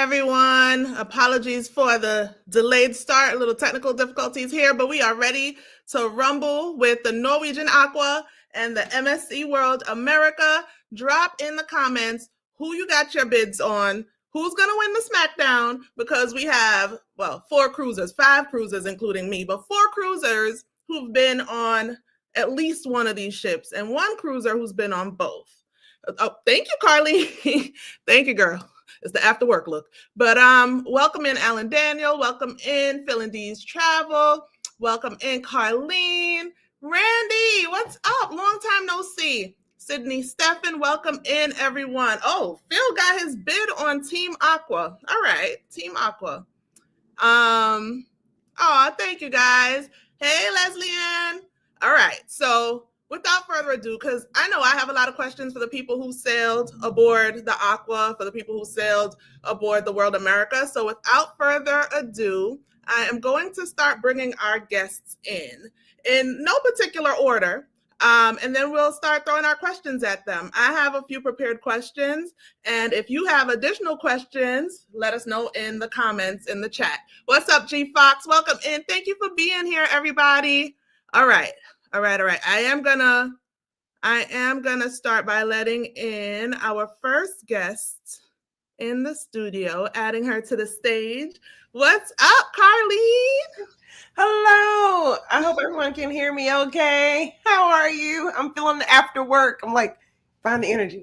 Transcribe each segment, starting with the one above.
everyone. Apologies for the delayed start, a little technical difficulties here, but we are ready to rumble with the Norwegian Aqua and the MSC World America. Drop in the comments who you got your bids on, who's going to win the SmackDown, because we have, well, 5 cruisers, including me, but 4 cruisers who've been on at least one of these ships and 1 cruiser who's been on both. Oh, thank you, Carly. Thank you, girl. It's the after work look. But welcome in Allan Daniel. Welcome in Phil and D's Travel. Welcome in Carlene. Randy, what's up? Long time no see. Sydney Stephan, welcome in everyone. Oh, Phil got his bid on Team Aqua. All right, Team Aqua. Oh, thank you guys. Hey, Leslie Ann. All right, so without further ado, because I know I have a lot of questions for the people who sailed aboard the Aqua, for the people who sailed aboard the World America. So without further ado, I am going to start bringing our guests in no particular order, and then we'll start throwing our questions at them. I have a few prepared questions, and if you have additional questions, let us know in the comments in the chat. What's up, G Fox? Welcome in. Thank you for being here, everybody. All right. I am gonna start by letting in our first guest in the studio, adding her to the stage. What's up, Carlene? Hello. I hope everyone can hear me okay. How are you? I'm feeling the after work. I'm like, find the energy.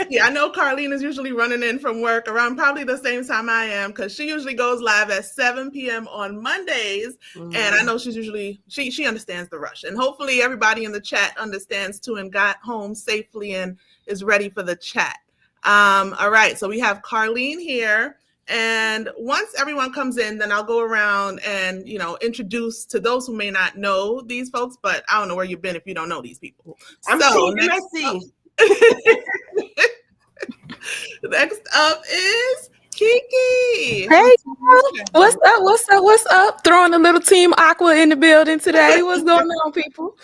Yeah, I know Carlene is usually running in from work around probably the same time I am, because she usually goes live at 7 p.m. on Mondays. And I know she's usually, she understands the rush. And hopefully everybody in the chat understands too and got home safely and is ready for the chat. All right, so we have Carlene here. And once everyone comes in, then I'll go around and, introduce to those who may not know these folks, but I don't know where you've been if you don't know these people. I'm so messy. Next up is Kiki. Hey, what's up? Throwing a little Team Aqua in the building today. What's going on, people?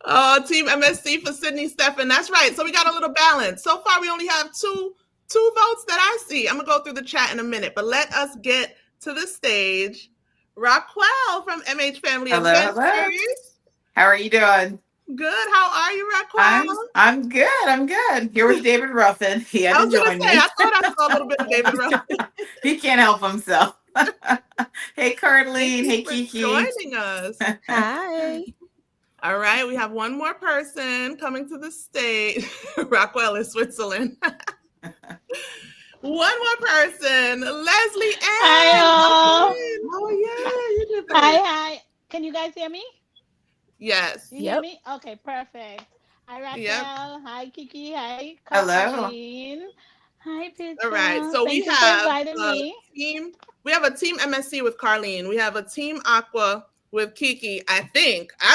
Oh, Team MSC for Sydney Stephan. That's right. So we got a little balance. So far, we only have two votes that I see. I'm gonna go through the chat in a minute, but let us get to the stage. Raquel from MH Family Adventures. Hello. How are you doing? Good. How are you, Raquel? I'm good. I'm good. Here with David Ruffin. He had to join me. I thought I saw a little bit of David Ruffin. He can't help himself. Hey, Carlene. Hey, Kiki. Joining us. Hi. All right, we have one more person coming to the stage. Raquel is Switzerland. One more person, Leslie Ann. Hi, oh yeah, you did that. Hi. Can you guys hear me? Yes. You hear me? Okay, perfect. Hi, Raquel. Yep. Hi, Kiki. Hi, Hello. Colleen. Hi, Peta. All right, so Thank we you for have inviting a me. team. We have a Team MSC with Carlene. We have a Team Aqua with Kiki. I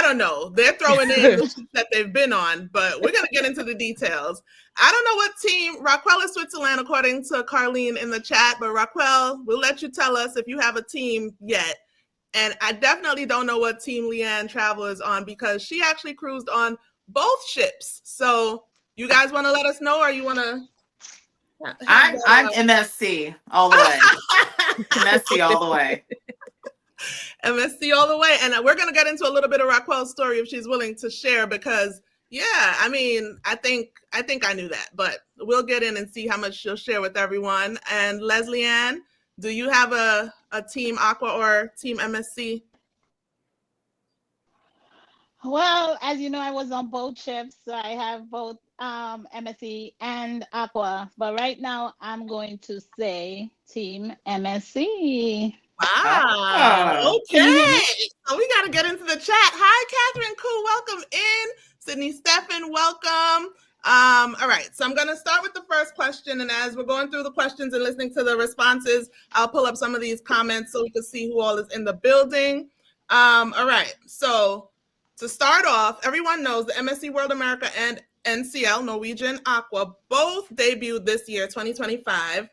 don't know. They're throwing in the ships that they've been on, but we're gonna get into the details. I don't know what team. Raquel is Switzerland, according to Carlene in the chat, but Raquel, we'll let you tell us if you have a team yet. And I definitely don't know what team Leanne Travel is on, because she actually cruised on both ships. So you guys want to let us know, or you want to? I'm MSC all the way. MSC all the way. MSC all the way. And we're going to get into a little bit of Raquel's story if she's willing to share, because I think I knew that, but we'll get in and see how much she'll share with everyone. And Leslie Ann, do you have a Team Aqua or Team MSC? Well, as you know, I was on both ships, so I have both MSC and Aqua. But right now, I'm going to say Team MSC. Wow. Okay. So we got to get into the chat. Hi, Catherine Koo. Welcome in. Sydney Stephan, welcome. All right. So I'm going to start with the first question. And as we're going through the questions and listening to the responses, I'll pull up some of these comments so we can see who all is in the building. All right. So to start off, everyone knows the MSC World America and NCL, Norwegian Aqua, both debuted this year, 2025.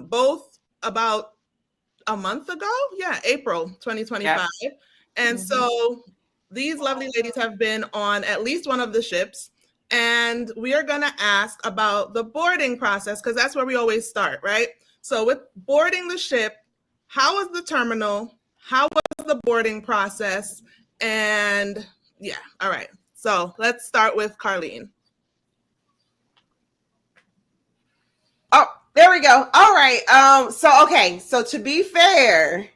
Both about a month ago. Yeah, April 2025. Yep. And so these lovely ladies have been on at least one of the ships. And we are going to ask about the boarding process because that's where we always start, right? So with boarding the ship, how was the terminal? How was the boarding process? And yeah, all right. So let's start with Carlene. Oh, there we go. All right. So to be fair,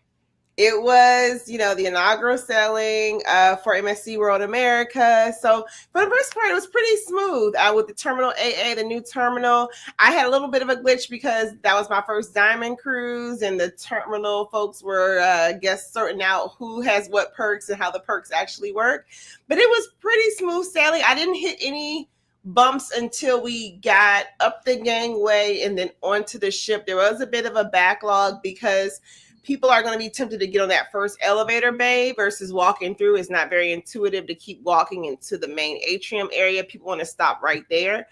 it was, the inaugural sailing for MSC World America. So for the most part, it was pretty smooth with the Terminal AA, the new terminal. I had a little bit of a glitch because that was my first Diamond cruise, and the terminal folks were, sorting out who has what perks and how the perks actually work. But it was pretty smooth sailing. I didn't hit any bumps until we got up the gangway and then onto the ship. There was a bit of a backlog because people are going to be tempted to get on that first elevator bay versus walking through. It's not very intuitive to keep walking into the main atrium area. People want to stop right there.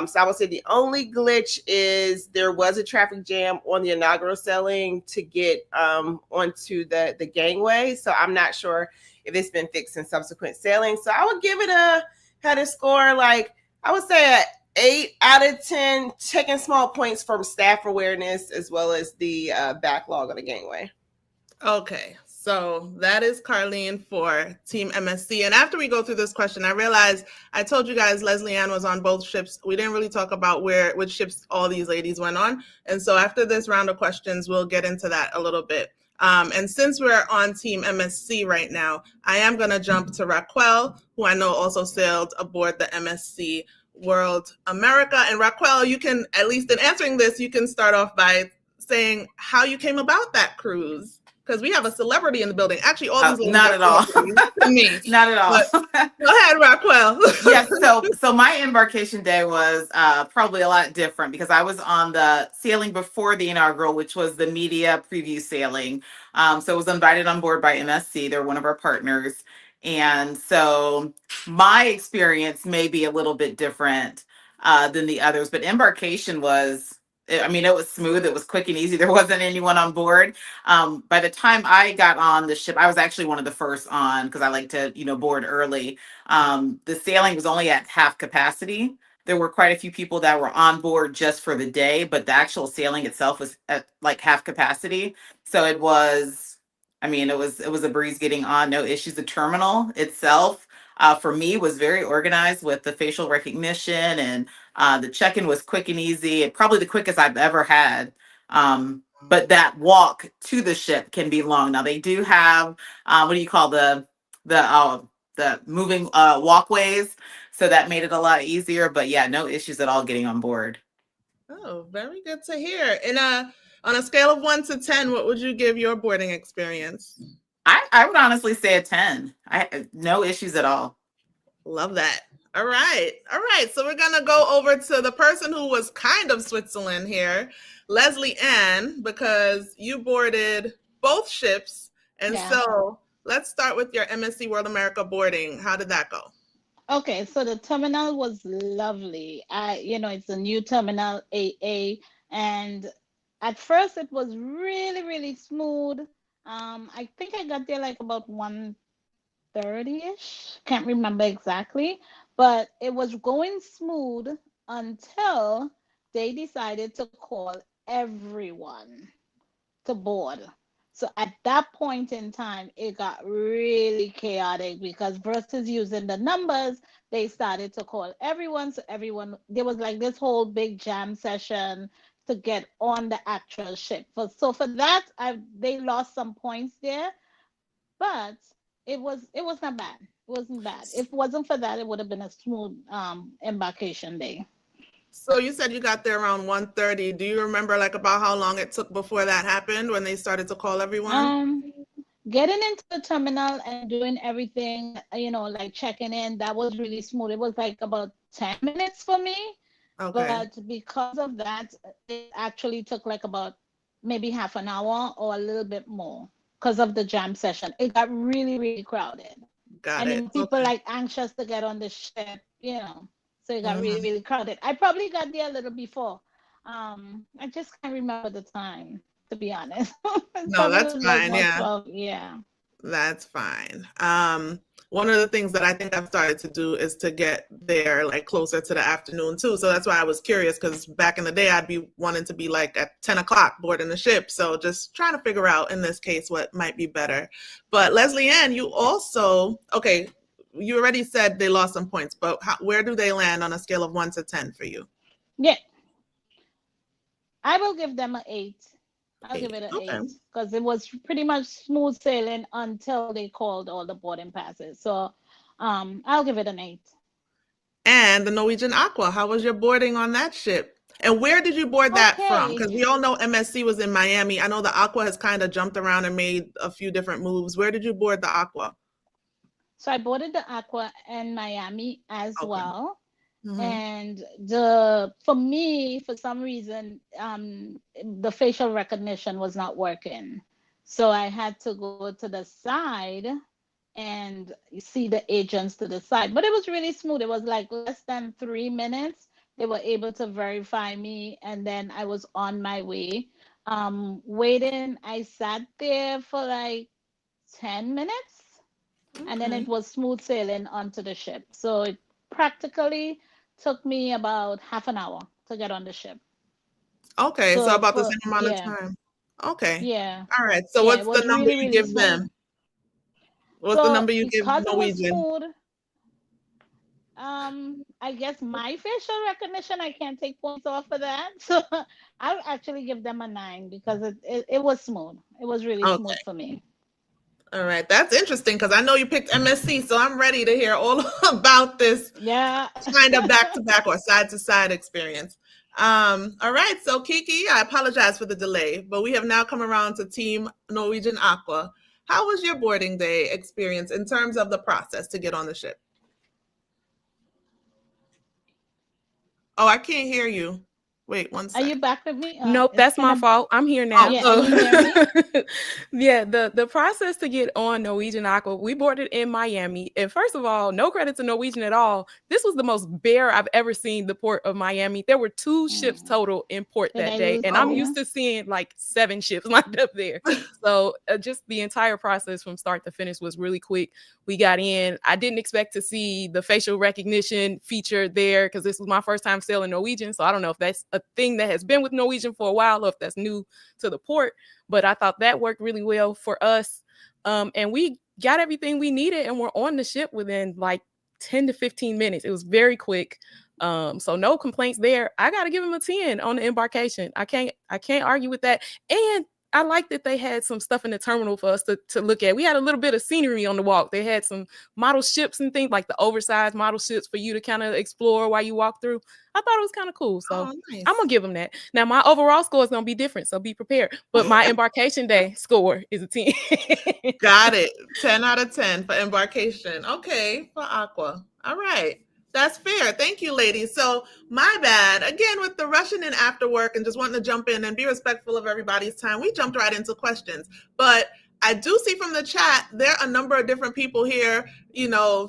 So I would say the only glitch is there was a traffic jam on the inaugural sailing to get onto the gangway. So I'm not sure if it's been fixed in subsequent sailing. So I would give it had a score like, I would say a 8 out of 10, taking small points from staff awareness as well as the backlog of the gangway. Okay, so that is Carlene for Team MSC. And after we go through this question, I realized I told you guys Leslie Ann was on both ships. We didn't really talk about which ships all these ladies went on. And so after this round of questions, we'll get into that a little bit. And since we're on Team MSC right now, I am going to jump to Raquel, who I know also sailed aboard the MSC World America. And Raquel, you can, at least in answering this, you can start off by saying how you came about that cruise, because we have a celebrity in the building. Actually, all these not at all. Me. Not at all. Go ahead, Raquel. Yes. So my embarkation day was probably a lot different because I was on the sailing before the inaugural, which was the media preview sailing. So I was invited on board by MSC. They're one of our partners. And so my experience may be a little bit different than the others, but embarkation was, it was smooth. It was quick and easy. There wasn't anyone on board. By the time I got on the ship, I was actually one of the first on because I like to, board early. The sailing was only at half capacity. There were quite a few people that were on board just for the day, but the actual sailing itself was at like half capacity. So it was, it was a breeze getting on, no issues. The terminal itself, for me, was very organized with the facial recognition, and the check-in was quick and easy, probably the quickest I've ever had. But that walk to the ship can be long. Now they do have, what do you call the moving walkways, so that made it a lot easier. But yeah, no issues at all getting on board. Oh, very good to hear. And on a scale of 1 to 10, what would you give your boarding experience? I would honestly say a 10. No issues at all. Love that. All right. So we're going to go over to the person who was kind of Switzerland here, Leslie Ann, because you boarded both ships. And so let's start with your MSC World America boarding. How did that go? Okay, so the terminal was lovely. It's a new terminal, AA, and at first it was really, really smooth. I think I got there like about 1:30-ish. Can't remember exactly, but it was going smooth until they decided to call everyone to board. So at that point in time, it got really chaotic because versus using the numbers, they started to call everyone. So there was like this whole big jam session to get on the actual ship. So for that, they lost some points there, but it was not bad. It wasn't bad. If it wasn't for that, it would have been a smooth embarkation day. So you said you got there around 1:30. Do you remember like about how long it took before that happened when they started to call everyone? Getting into the terminal and doing everything, like checking in, that was really smooth. It was like about 10 minutes for me. Okay. But because of that, it actually took like about maybe half an hour or a little bit more because of the jam session. It got really, really crowded. Got it. People like anxious to get on the ship, So it got really, really crowded. I probably got there a little before. I just can't remember the time, to be honest. No, that's fine. Yeah. 12, yeah. That's fine. One of the things that I think I've started to do is to get there like closer to the afternoon too. So that's why I was curious, because back in the day I'd be wanting to be like at 10 o'clock boarding the ship. So just trying to figure out in this case what might be better. But Leslie Ann, you also, okay, you already said they lost some points, but where do they land on a scale of 1 to 10 for you? Yeah, I will give them an 8. I'll give it an Okay. 8 because it was pretty much smooth sailing until they called all the boarding passes. So I'll give it an 8. And the Norwegian Aqua, how was your boarding on that ship? And where did you board that from? Okay. Because we all know MSC was in Miami. I know the Aqua has kind of jumped around and made a few different moves. Where did you board the Aqua? So I boarded the Aqua in Miami as Okay. well. Mhm. And for me, for some reason, the facial recognition was not working. So I had to go to the side and see the agents to the side. But it was really smooth. It was like less than 3 minutes. They were able to verify me, and then I was on my way. Waiting, I sat there for like 10 minutes, and then Okay. it was smooth sailing onto the ship. So it practically took me about half an hour to get on the ship. Okay, so So about the for same amount of yeah, time. Okay. yeah, All right. So yeah, it what's the was number really, you really give smooth. them? What's the So number you give because it was Norwegian? smooth, I guess my facial recognition, I can't take points off for that. So I'll actually give them a 9 because it was smooth. It was really Okay. smooth for me. All right. That's interesting because I know you picked MSC, so I'm ready to hear all about this Yeah. kind of back-to-back or side-to-side experience. All right. So Kiki, I apologize for the delay, but we have now come around to Team Norwegian Aqua. How was your boarding day experience in terms of the process to get on the ship? Oh, I can't hear you. Wait, one Are you sec. back with me? Nope, It's that's kind my of fault. I'm here Oh, now. yeah. Can you hear me? Yeah, the process to get on Norwegian Aqua, we boarded in Miami. And first of all, no credit to Norwegian at all. This was the most bare I've ever seen the port of Miami. There were 2 ships total in port Did that I day, lose and you I'm there? used to seeing like 7 ships lined up there. So just the entire process from start to finish was really quick. We got in. I didn't expect to see the facial recognition feature there because this was my first time sailing Norwegian. So I don't know if that's a thing that has been with Norwegian for a while or if that's new to the port. But I thought that worked really well for us. And we got everything we needed and we're on the ship within like 10 to 15 minutes. It was very quick. So no complaints there. I got to give them a 10 on the embarkation. I can't argue with that. And I like that they had some stuff in the terminal for us to look at. We had a little bit of scenery on the walk. They had some model ships and things like the oversized model ships for you to kind of explore while you walk through. I thought it was kind of cool. So nice. I'm going to give them that. Now, my overall score is going to be different, so be prepared. But my embarkation day score is a 10. Got it. 10 out of 10 for embarkation. Okay, for Aqua. All right. That's fair. Thank you, ladies. So my bad. Again, with the rushing in after work and just wanting to jump in and be respectful of everybody's time, we jumped right into questions. But I do see from the chat, there are a number of different people here,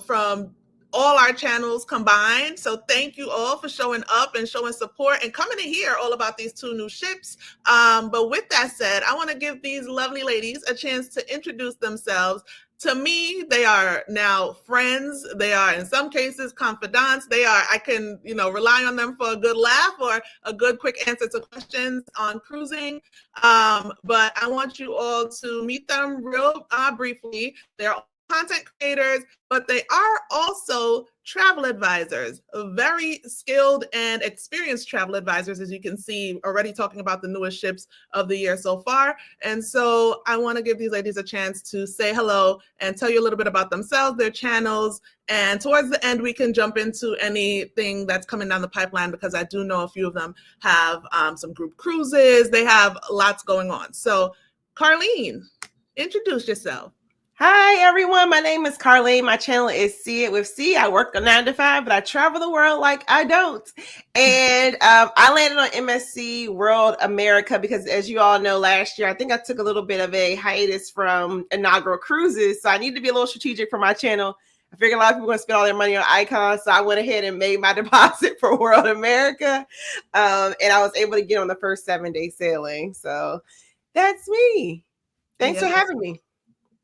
from all our channels combined. So thank you all for showing up and showing support and coming to hear all about these 2 new ships. But with that said, I want to give these lovely ladies a chance to introduce themselves. To me, they are now friends. They are, in some cases, confidants. I can, rely on them for a good laugh or a good quick answer to questions on cruising. But I want you all to meet them real briefly. They're all content creators, but they are also travel advisors, very skilled and experienced travel advisors, as you can see, already talking about the newest ships of the year so far. And so I want to give these ladies a chance to say hello and tell you a little bit about themselves, their channels, and towards the end, we can jump into anything that's coming down the pipeline because I do know a few of them have some group cruises. They have lots going on. So Carlene, introduce yourself. Hi, everyone. My name is Carlene. My channel is See It with C. I work a 9 to 5, but I travel the world like I don't. And I landed on MSC World America because, as you all know, last year, I think I took a little bit of a hiatus from inaugural cruises. So I need to be a little strategic for my channel. I figured a lot of people are going to spend all their money on icons. So I went ahead and made my deposit for World America. And I was able to get on the first 7-day sailing. So that's me. Thanks for having me.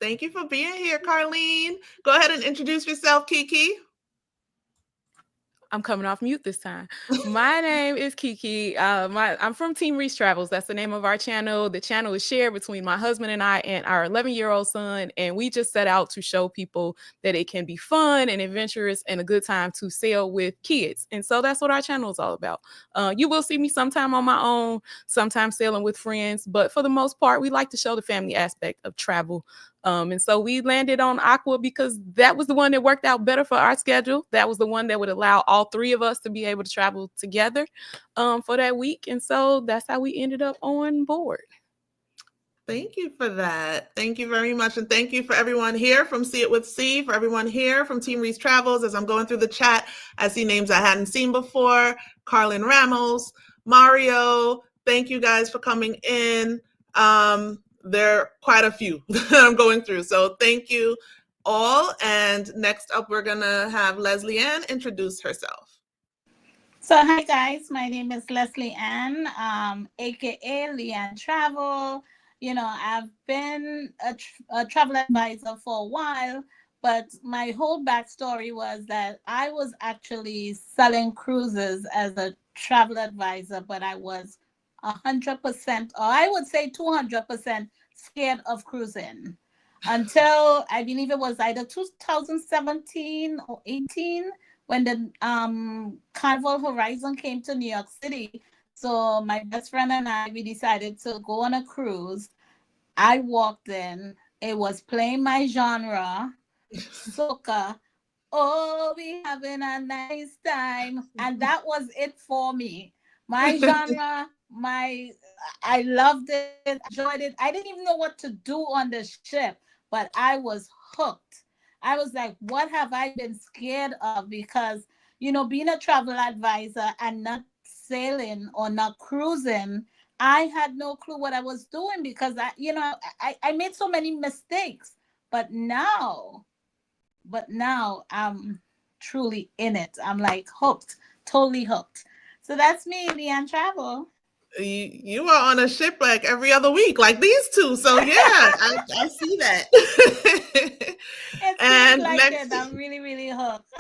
Thank you for being here, Carlene. Go ahead and introduce yourself, Kiki. I'm coming off mute this time. My name is Kiki. I'm from Team Reese Travels. That's the name of our channel. The channel is shared between my husband and I and our 11-year-old son. And we just set out to show people that it can be fun and adventurous and a good time to sail with kids. And so that's what our channel is all about. You will see me sometime on my own, sometimes sailing with friends. But for the most part, we like to show the family aspect of travel. And so we landed on Aqua because that was the one that worked out better for our schedule. That was the one that would allow all three of us to be able to travel together for that week. And so that's how we ended up on board. Thank you for that. Thank you very much. And thank you for everyone here from See It With C, for everyone here from Team Reese Travels. As I'm going through the chat, I see names I hadn't seen before. Carlin Ramos, Mario, thank you guys for coming in. There are quite a few that I'm going through. So thank you all. And next up, we're going to have Leslie Ann introduce herself. So hi guys, my name is Leslie Ann, aka Leanne Travel. You know, I've been a travel advisor for a while, but my whole backstory was that I was actually selling cruises as a travel advisor, but I was 100%, or I would say 200% scared of cruising until I believe it was either 2017 or 18 when the Carnival Horizon came to New York City. So my best friend and I, we decided to go on a cruise. I walked in, it was playing my genre, soca. Oh, we having a nice time. And that was it for me. My genre, I loved it, enjoyed it. I didn't even know what to do on the ship, but I was hooked. I was like, what have I been scared of? Because, you know, being a travel advisor and not sailing or not cruising, I had no clue what I was doing because I made so many mistakes. But now I'm truly in it. I'm like hooked, totally hooked. So that's me, Leanne Travel. You are on a ship like every other week, like these two. So yeah, I see that. It seems like it. I'm really, really hooked.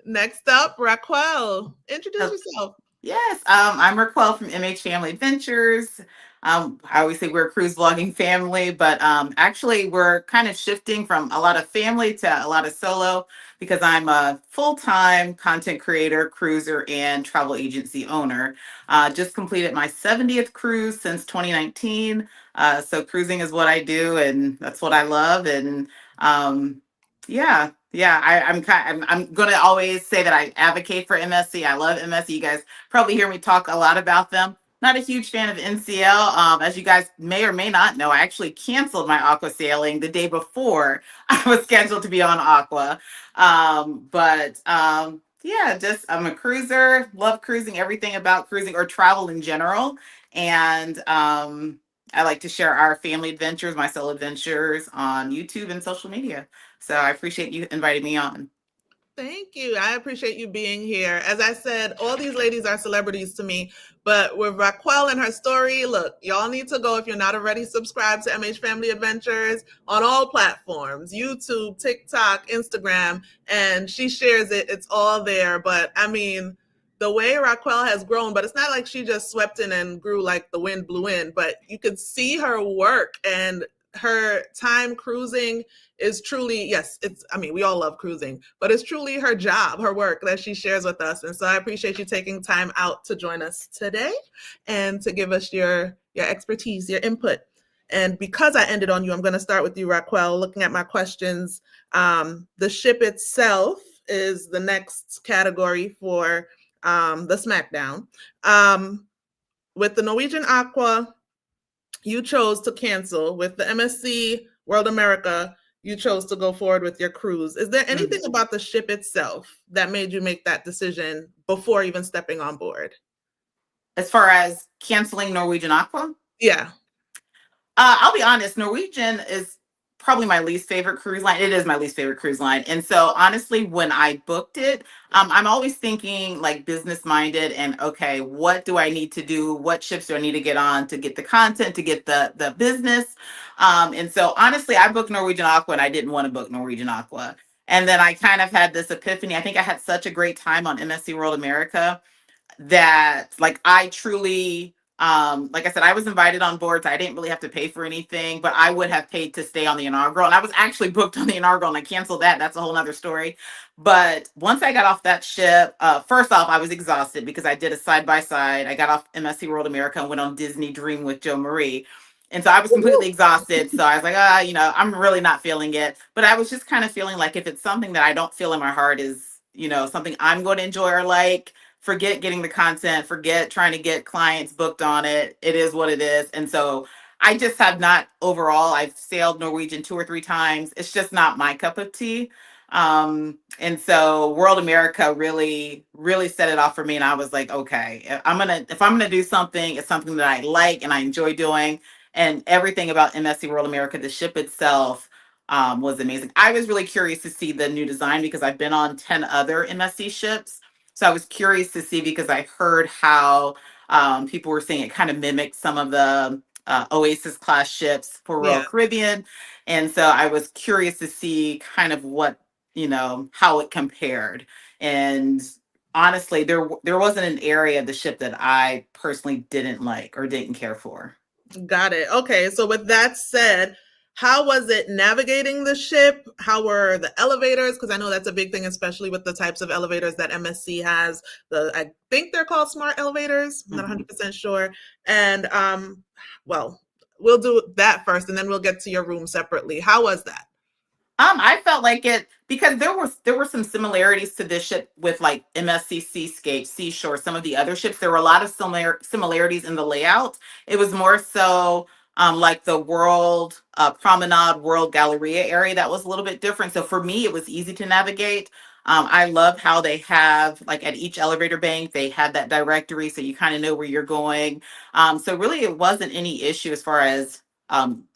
Next up, Raquel. Introduce yourself. Yes, I'm Raquel from MH Family Adventures. I always say we're a cruise vlogging family, but actually we're kind of shifting from a lot of family to a lot of solo because I'm a full-time content creator, cruiser, and travel agency owner. Just completed my 70th cruise since 2019. So cruising is what I do, and that's what I love. And yeah, I'm gonna always say that I advocate for MSC. I love MSC. You guys probably hear me talk a lot about them. Not a huge fan of NCL. As you guys may or may not know, I actually canceled my Aqua sailing the day before I was scheduled to be on Aqua. Yeah, just I'm a cruiser, love cruising, everything about cruising or travel in general. And I like to share our family adventures, my solo adventures on YouTube and social media. So I appreciate you inviting me on. Thank you. I appreciate you being here. As I said, all these ladies are celebrities to me, but with Raquel and her story, look, y'all need to go, if you're not already subscribed to MH Family Adventures on all platforms, YouTube, TikTok, Instagram, and she shares it. It's all there. But I mean, the way Raquel has grown, but it's not like she just swept in and grew like the wind blew in, but you could see her work and her time cruising is truly, yes, we all love cruising, but it's truly her job, her work that she shares with us. And so I appreciate you taking time out to join us today and to give us your expertise, your input. And because I ended on you, I'm going to start with you, Raquel, looking at my questions. The ship itself is the next category for the SmackDown. With the Norwegian Aqua, you chose to cancel. With the MSC World America, you chose to go forward with your cruise. Is there anything about the ship itself that made you make that decision before even stepping on board? As far as canceling Norwegian Aqua? Yeah. I'll be honest, Norwegian is probably my least favorite cruise line. It is my least favorite cruise line. And so honestly, when I booked it, I'm always thinking like business minded and okay, what do I need to do? What ships do I need to get on to get the content, to get the business? And so honestly, I booked Norwegian Aqua and I didn't want to book Norwegian Aqua. And then I kind of had this epiphany. I think I had such a great time on MSC World America that like I truly like I said, I was invited on board, so I didn't really have to pay for anything, but I would have paid to stay on the inaugural. And I was actually booked on the inaugural and I canceled that. That's a whole nother story. But once I got off that ship, first off, I was exhausted because I did a side by side. I got off MSC World America and went on Disney Dream with Joe Marie. And so I was completely exhausted. So I was like, I'm really not feeling it. But I was just kind of feeling like if it's something that I don't feel in my heart is, something I'm going to enjoy or like, forget getting the content, forget trying to get clients booked on it. It is what it is. And so I just have not overall, I've sailed Norwegian 2 or 3 times. It's just not my cup of tea. And so World America really, really set it off for me. And I was like, okay, if I'm going to do something, it's something that I like and I enjoy doing. And everything about MSC World America, the ship itself, was amazing. I was really curious to see the new design because I've been on 10 other MSC ships. So I was curious to see because I heard how people were saying it kind of mimicked some of the Oasis class ships for Royal Caribbean. And so I was curious to see kind of what, how it compared. And honestly, there wasn't an area of the ship that I personally didn't like or didn't care for. Got it. Okay. So with that said, how was it navigating the ship? How were the elevators? Because I know that's a big thing, especially with the types of elevators that MSC has. I think they're called smart elevators. I'm not 100% sure. And well, we'll do that first, and then we'll get to your room separately. How was that? I felt like it because there were some similarities to this ship with like MSC Seascape, Seashore, some of the other ships. There were a lot of similarities in the layout. It was more so like the World Promenade, World Galleria area that was a little bit different. So for me, it was easy to navigate. I love how they have like at each elevator bank, they had that directory so you kind of know where you're going. So really, it wasn't any issue as far as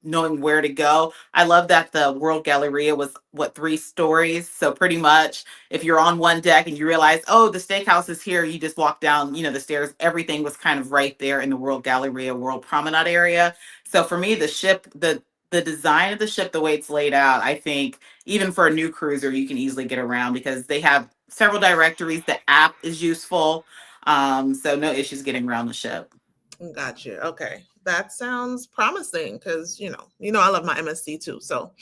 knowing where to go. I love that the World Galleria was 3 stories. So pretty much if you're on one deck and you realize, oh, the steakhouse is here, you just walk down, the stairs. Everything was kind of right there in the World Galleria, World Promenade area. So for me, the ship, the design of the ship, the way it's laid out, I think even for a new cruiser, you can easily get around because they have several directories. The app is useful. So no issues getting around the ship. Gotcha. Okay. That sounds promising because, I love my MSC too. So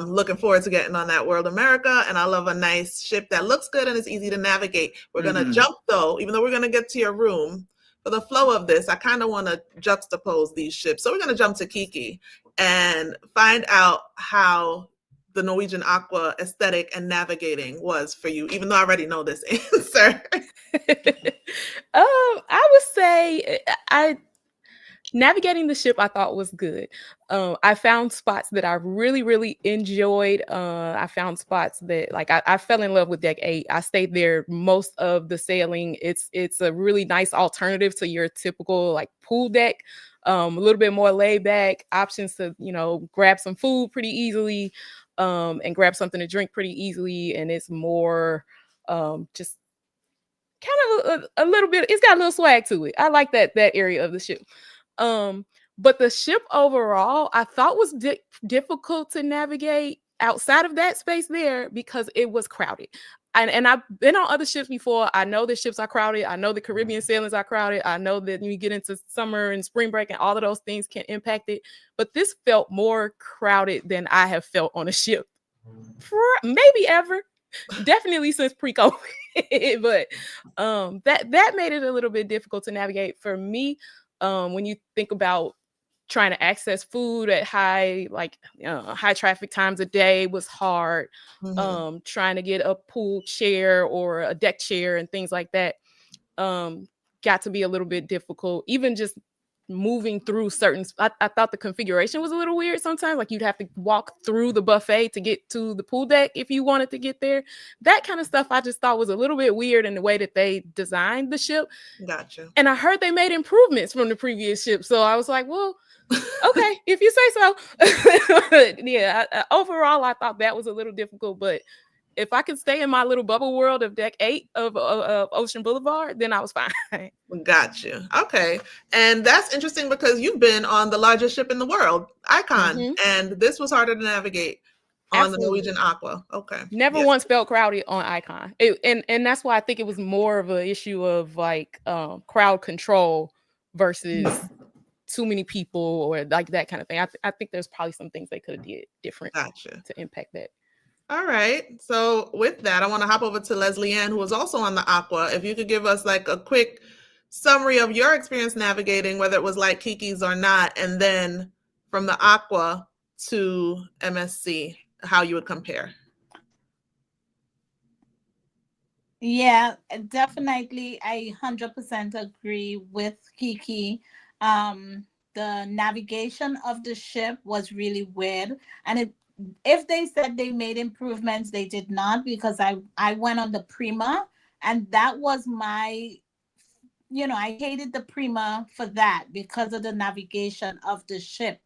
looking forward to getting on that World America. And I love a nice ship that looks good and is easy to navigate. We're going to jump though, even though we're going to get to your room. For the flow of this, I kind of want to juxtapose these ships. So we're going to jump to Kiki and find out how the Norwegian Aqua aesthetic and navigating was for you, even though I already know this answer. I would say navigating the ship I thought was good. I found spots that I really, really enjoyed. I found spots that like I fell in love with deck 8. I stayed there most of the sailing. It's a really nice alternative to your typical like pool deck. A little bit more laid back, options to, grab some food pretty easily, and grab something to drink pretty easily. And it's more just kind of a little bit, it's got a little swag to it. I like that area of the ship. But the ship overall, I thought was difficult to navigate outside of that space there because it was crowded. And I've been on other ships before. I know the ships are crowded. I know the Caribbean sailings are crowded. I know that when you get into summer and spring break and all of those things can impact it. But this felt more crowded than I have felt on a ship maybe ever. Definitely since pre-COVID. But that made it a little bit difficult to navigate for me. When you think about trying to access food at high traffic times a day was hard. Trying to get a pool chair or a deck chair and things like that got to be a little bit difficult. Even just moving through certain, I thought the configuration was a little weird sometimes. Like you'd have to walk through the buffet to get to the pool deck if you wanted to get there. That kind of stuff I just thought was a little bit weird in the way that they designed the ship. Gotcha. And I heard they made improvements from the previous ship. So I was like, well, okay, if you say so. Yeah, overall, I thought that was a little difficult, but if I could stay in my little bubble world of deck 8 of Ocean Boulevard, then I was fine. Gotcha. Okay. And that's interesting because you've been on the largest ship in the world, Icon, and this was harder to navigate on the Norwegian Aqua. Okay. Never once felt crowded on Icon. And that's why I think it was more of an issue of like crowd control versus too many people or like that kind of thing. I think there's probably some things they could have did different to impact that. All right. So with that, I want to hop over to Leslie Ann, who was also on the Aqua. If you could give us like a quick summary of your experience navigating, whether it was like Kiki's or not, and then from the Aqua to MSC, how you would compare. Yeah, definitely. I 100% agree with Kiki. The navigation of the ship was really weird. And if they said they made improvements, they did not, because I went on the Prima, and that was my, I hated the Prima for that because of the navigation of the ship,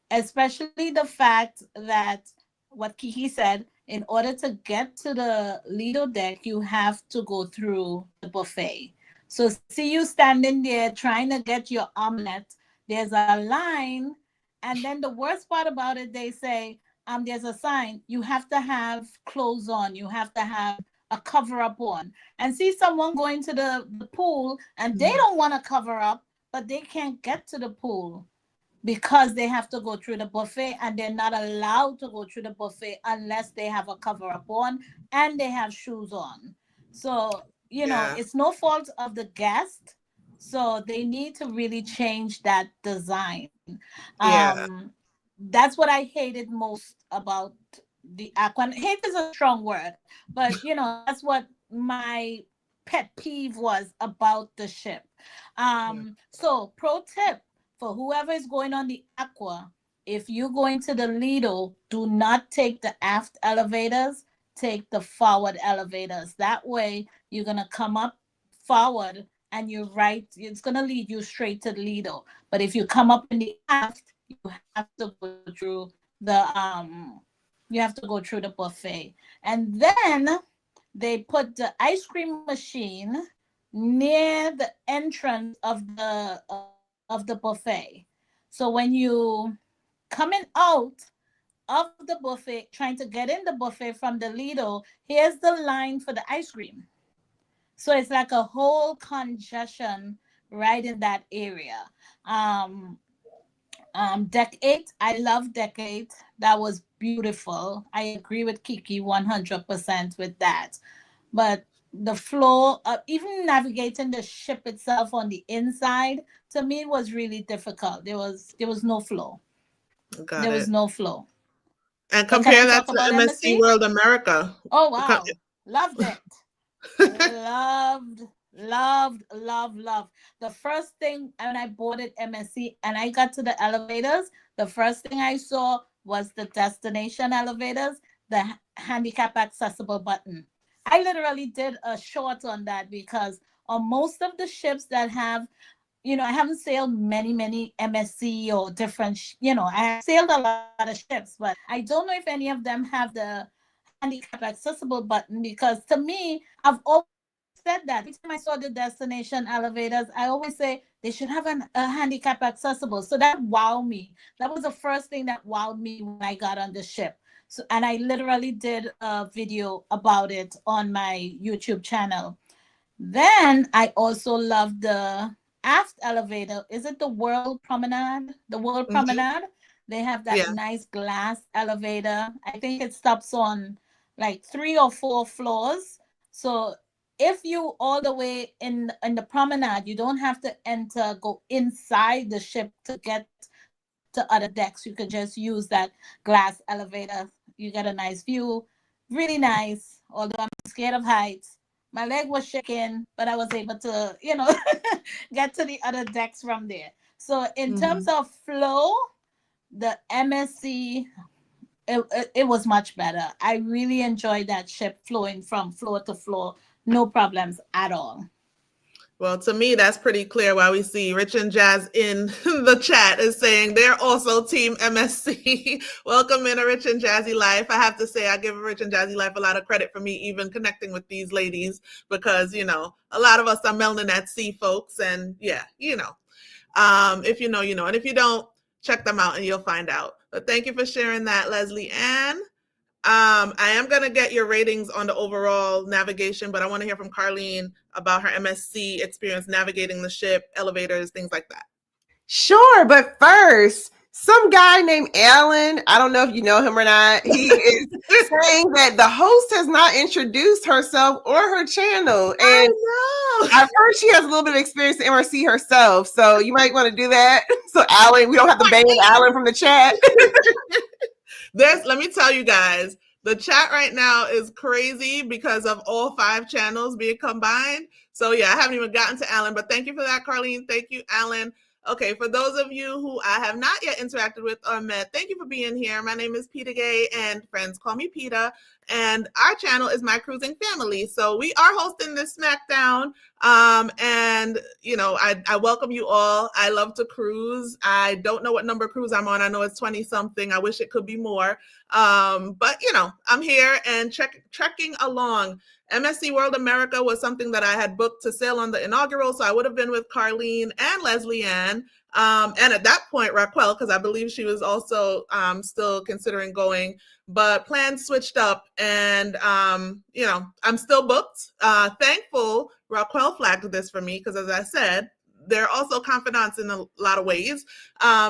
especially the fact that what Kiki said, in order to get to the Lido deck, you have to go through the buffet. So see you standing there trying to get your omelet. There's a line. And then the worst part about it, they say, there's a sign. You have to have clothes on. You have to have a cover up on. And see someone going to the pool and they don't want to cover up, but they can't get to the pool because they have to go through the buffet, and they're not allowed to go through the buffet unless they have a cover up on and they have shoes on. So, it's no fault of the guest. So they need to really change that design. That's what I hated most about the Aqua. Hate is a strong word, but that's what my pet peeve was about the ship. So pro tip for whoever is going on the Aqua, if you're going to the Lido, do not take the aft elevators, take the forward elevators. That way you're going to come up forward and it's going to lead you straight to the Lido. But if you come up in the aft, you have to go through the buffet. And then they put the ice cream machine near the entrance of the buffet. So when you coming out of the buffet, trying to get in the buffet from the Lido, here's the line for the ice cream. So it's like a whole congestion right in that area. Deck 8, I love Deck 8. That was beautiful. I agree with Kiki 100% with that. But the flow, even navigating the ship itself on the inside, to me was really difficult. There was no flow. There was no flow. And compare that to MSC World America. Oh wow, loved it. Loved. The first thing when I boarded MSC and I got to the elevators, the first thing I saw was the destination elevators, the handicap accessible button. I literally did a short on that because on most of the ships that have, I haven't sailed many MSC or different, I have sailed a lot of ships, but I don't know if any of them have the handicap accessible button, because to me, I've always said that. Every time I saw the destination elevators, I always say they should have a handicap accessible. So that wowed me. That was the first thing that wowed me when I got on the ship. So, and I literally did a video about it on my YouTube channel. Then I also love the aft elevator. Is it the World Promenade? The World Promenade? They have that nice glass elevator. I think it stops on like 3 or 4 floors. So if you all the way in the promenade, you don't have to go inside the ship to get to other decks. You could just use that glass elevator. You get a nice view. Really nice. Although I'm scared of heights. My leg was shaking, but I was able to, get to the other decks from there. So in terms of flow, the MSC, it was much better. I really enjoyed that ship flowing from floor to floor. No problems at all. Well, to me, that's pretty clear why we see Rich and Jazz in the chat is saying they're also Team MSC. Welcome in a Rich and Jazzy life. I have to say, I give Rich and Jazzy life a lot of credit for me even connecting with these ladies because, you know, a lot of us are melanin at sea folks. And yeah, you know, if you know, you know. And if you don't, check them out and you'll find out. But thank you for sharing that, Leslie Ann. I am going to get your ratings on the overall navigation, but I want to hear from Carlene about her MSC experience navigating the ship, elevators, things like that. Sure, but first, some guy named Allan, I don't know if you know him or not, he is saying that the host has not introduced herself or her channel. And I've heard she has a little bit of experience in MRC herself, so you might want to do that. So Allan, we don't have to ban Allan from the chat. Let me tell you guys, the chat right now is crazy because of all 5 channels being combined. So yeah, I haven't even gotten to Allan, but thank you for that, Carlene. Thank you, Allan. Okay, for those of you who I have not yet interacted with or met, thank you for being here. My name is Peta-Gaye and friends call me Peta. And our channel is My Cruising Family. So we are hosting this SmackDown. And, you know, I welcome you all. I love to cruise. I don't know what number cruise I'm on. I know it's 20 something. I wish it could be more. But, you know, I'm here and trekking along. MSC World America was something that I had booked to sail on the inaugural. So I would have been with Carlene and Leslie Ann. And at that point, Raquel, because I believe she was also still considering going, but plans switched up and, you know, I'm still booked. Thankful Raquel flagged this for me because as I said, they're also confidants in a lot of ways.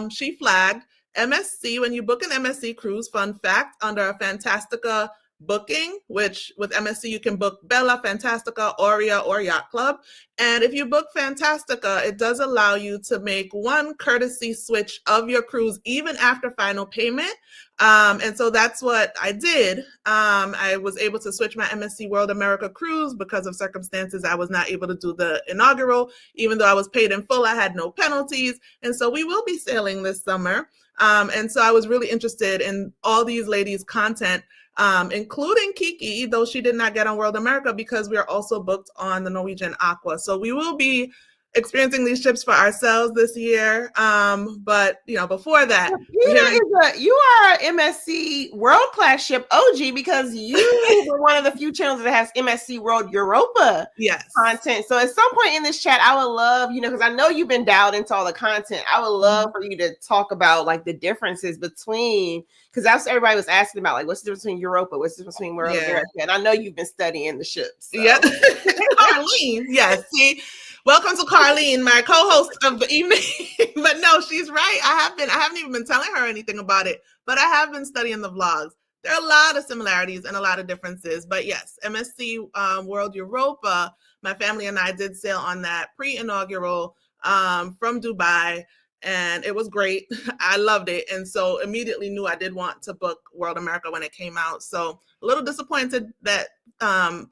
She flagged MSC, when you book an MSC cruise, fun fact, under a Fantastica booking, which with MSC you can book Bella, Fantastica, Aurea, or Yacht Club. And if you book Fantastica, it does allow you to make one courtesy switch of your cruise even after final payment. And so that's what I did. I was able to switch my MSC World America cruise because of circumstances. I was not able to do the inaugural, even though I was paid in full, I had no penalties. And so we will be sailing this summer. And so I was really interested in all these ladies' content, including Kiki, though she did not get on World America because we are also booked on the Norwegian Aqua. So we will be experiencing these ships for ourselves this year. But, you know, before that, you are an MSC World Class Ship OG because you were one of the few channels that has MSC World Europa content. So at some point in this chat, I would love, you know, because I know you've been dialed into all the content. I would love for you to talk about like the differences between, because that's what everybody was asking about, like what's the difference between Europa, what's the difference between World America, and I know you've been studying the ships. So. Yeah, Carlene, yes. See, welcome to Carlene, my co-host of the evening. But no, she's right. I haven't even been telling her anything about it, but I have been studying the vlogs. There are a lot of similarities and a lot of differences. But yes, MSC World Europa, my family and I did sail on that pre-inaugural from Dubai. And it was great. I loved it. And so immediately knew I did want to book World America when it came out. So a little disappointed that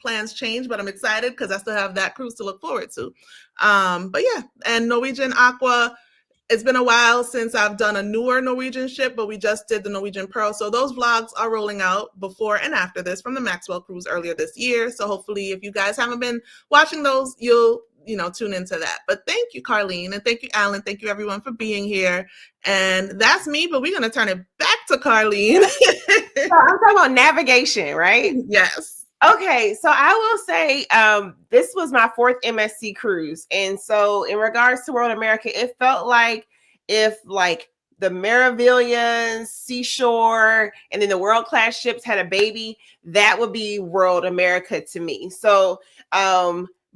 plans changed, but I'm excited because I still have that cruise to look forward to. But yeah, and Norwegian Aqua, it's been a while since I've done a newer Norwegian ship, but we just did the Norwegian Pearl. So those vlogs are rolling out before and after this from the Maxwell cruise earlier this year. So hopefully if you guys haven't been watching those, you'll tune into that. But thank you, Carlene, and thank you, Allan. Thank you, everyone, for being here. And that's me, but we're going to turn it back to Carlene. So I'm talking about navigation, right? Yes. Okay, so I will say this was my 4th MSC cruise. And so in regards to World America, it felt like if like the Meravillians, Seashore, and then the World Class ships had a baby, that would be World America to me. So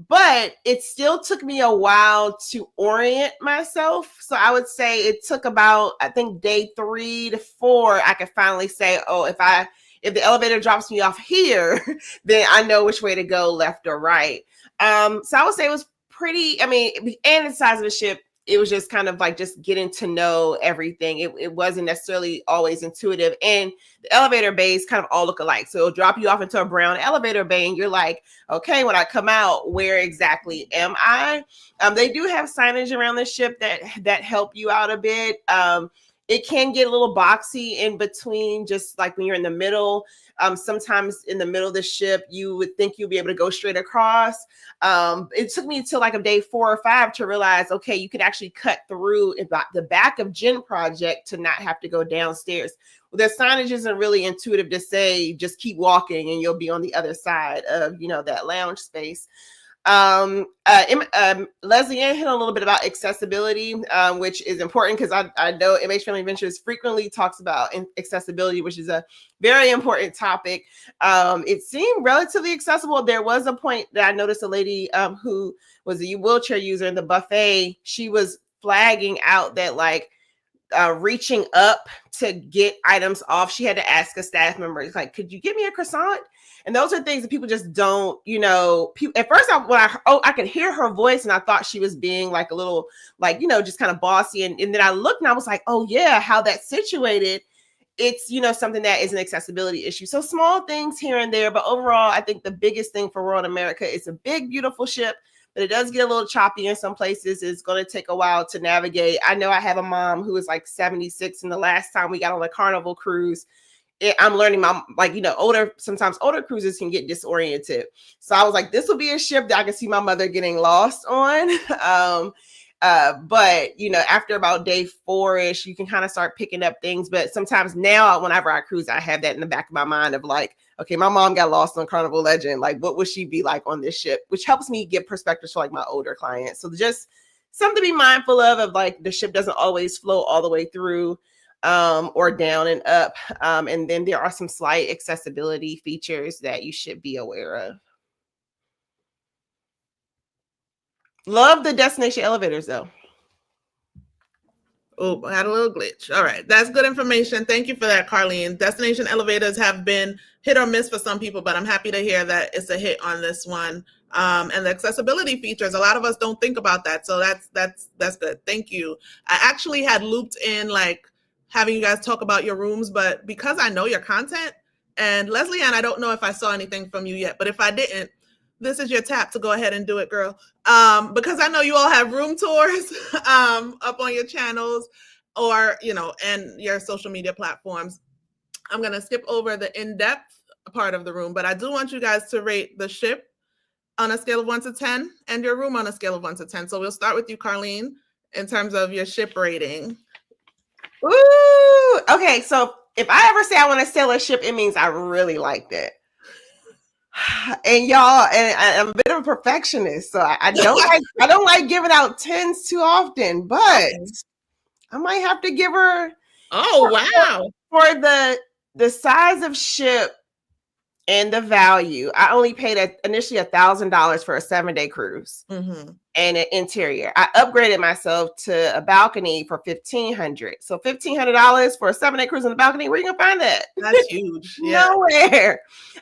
but it still took me a while to orient myself. So I would say it took about, I think, day 3 to 4, I could finally say, oh, if the elevator drops me off here, then I know which way to go, left or right. So I would say it was pretty, I mean, and the size of the ship, it was just kind of like just getting to know everything. It wasn't necessarily always intuitive. And the elevator bays kind of all look alike. So it'll drop you off into a brown elevator bay and you're like, okay, when I come out, where exactly am I? They do have signage around the ship that help you out a bit. It can get a little boxy in between, just like when you're in the middle. Sometimes in the middle of the ship, you would think you'll be able to go straight across. It took me until like a day 4 or 5 to realize, okay, you could actually cut through the back of Gen Project to not have to go downstairs. The signage isn't really intuitive to say, just keep walking and you'll be on the other side of, that lounge space. Leslie Ann hit a little bit about accessibility, which is important because I know MH Family Ventures frequently talks about accessibility, which is a very important topic. It seemed relatively accessible. There was a point that I noticed a lady who was a wheelchair user in the buffet. She was flagging out that like reaching up to get items off, she had to ask a staff member, like, could you give me a croissant? And those are things that people just don't, at first I could hear her voice and I thought she was being like a little, like, just kind of bossy. And then I looked and I was like, oh yeah, how that's situated. It's, something that is an accessibility issue. So small things here and there, but overall, I think the biggest thing for Royal America is a big, beautiful ship, but it does get a little choppy in some places. It's going to take a while to navigate. I know I have a mom who is like 76, and the last time we got on a Carnival cruise, I'm learning sometimes older cruises can get disoriented. So I was like, this will be a ship that I can see my mother getting lost on. But after about day 4-ish, you can kind of start picking up things. But sometimes now, whenever I cruise, I have that in the back of my mind of like, okay, my mom got lost on Carnival Legend. Like, what would she be like on this ship? Which helps me get perspectives for like my older clients. So just something to be mindful of like the ship doesn't always flow all the way through or down and up. And then there are some slight accessibility features that you should be aware of. Love the destination elevators though. Oh, I had a little glitch. All right. That's good information. Thank you for that, Carlene. Destination elevators have been hit or miss for some people, but I'm happy to hear that it's a hit on this one. And the accessibility features, a lot of us don't think about that. So that's good. Thank you. I actually had looped in like having you guys talk about your rooms, but because I know your content, and Leslie Ann, I don't know if I saw anything from you yet, but if I didn't, this is your tap to go ahead and do it, girl. Because I know you all have room tours up on your channels or, and your social media platforms. I'm going to skip over the in-depth part of the room, but I do want you guys to rate the ship on a scale of 1 to 10 and your room on a scale of 1 to 10. So we'll start with you, Carlene, in terms of your ship rating. Ooh, okay. So if I ever say I want to sail a ship, it means I really liked it. And y'all, and I'm a bit of a perfectionist, so I don't like giving out 10s too often, but I might have to give her. Oh wow! For the size of ship and the value, I only paid initially $1,000 for a 7-day cruise and an interior. I upgraded myself to a balcony for $1,500. So $1,500 for a 7-day cruise on the balcony. Where are you gonna find that? That's huge. Yeah. Nowhere.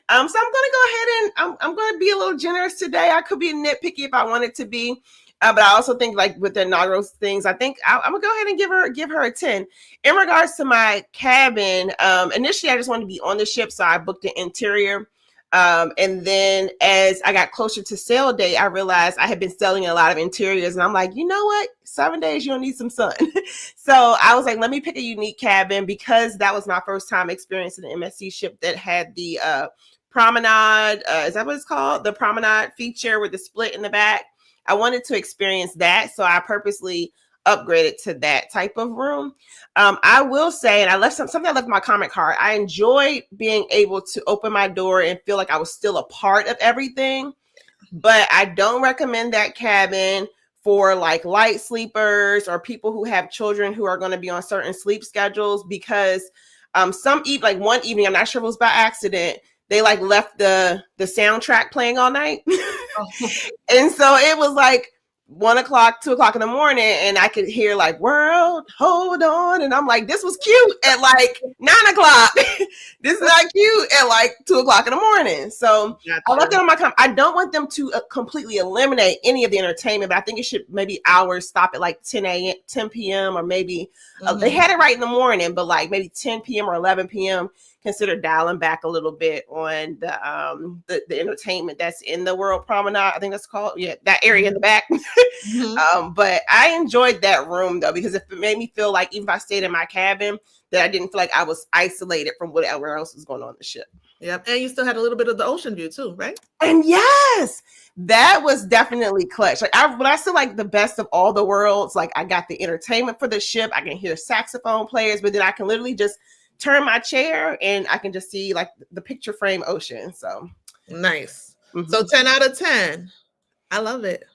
So I'm gonna go ahead and I'm gonna be a little generous today. I could be nitpicky if I wanted to be. But I also think like with the inaugural things, I think I'm gonna go ahead and give her a 10. In regards to my cabin, initially I just wanted to be on the ship, so I booked the interior. And then as I got closer to sail day, I realized I had been selling a lot of interiors, and I'm like, you know what? 7 days, you'll need some sun. So I was like, let me pick a unique cabin because that was my first time experiencing an MSC ship that had the promenade. Is that what it's called? The promenade feature with the split in the back. I wanted to experience that, so I purposely upgraded to that type of room. I will say, and I left something I left in my comment card. I enjoyed being able to open my door and feel like I was still a part of everything, but I don't recommend that cabin for like light sleepers or people who have children who are going to be on certain sleep schedules because one evening, I'm not sure if it was by accident, they like left the soundtrack playing all night. And so it was like 1 o'clock, 2 o'clock in the morning, and I could hear like "World, hold on," and I'm like, "This was cute at like 9 o'clock. This is not cute at like 2 o'clock in the morning." So Gotcha. I left it on my. I don't want them to completely eliminate any of the entertainment, but I think it should maybe hours stop at like 10 p.m. or maybe they had it right in the morning, but like maybe 10 p.m. or 11 p.m. Consider dialing back a little bit on the entertainment that's in the World Promenade. I think that's called, yeah, that area in the back. But I enjoyed that room though, because it made me feel like even if I stayed in my cabin, that I didn't feel like I was isolated from whatever else was going on the ship. Yep, and you still had a little bit of the ocean view too, right? And yes, that was definitely clutch. Like when I said like the best of all the worlds, like I got the entertainment for the ship. I can hear saxophone players, but then I can literally just turn my chair and I can just see like the picture frame ocean. So nice. So 10 out of 10. I love it.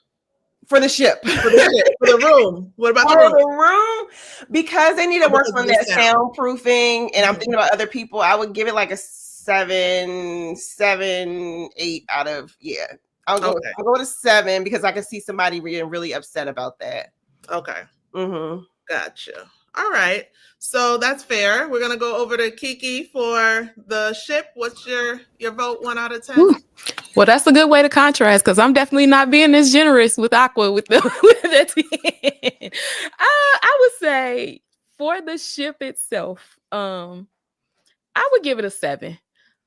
For the ship. For the room. What about the room? Because they need to work on that soundproofing, and I'm thinking about other people. I would give it like a 7, 8 out of, yeah. I'll go with a 7 because I can see somebody being really upset about that. Okay. Gotcha. All right. So that's fair. We're gonna go over to Kiki for the ship. What's your vote? 1 out of 10. Ooh. Well, that's a good way to contrast because I'm definitely not being as generous with Aqua with the 10. I would say for the ship itself, I would give it a 7.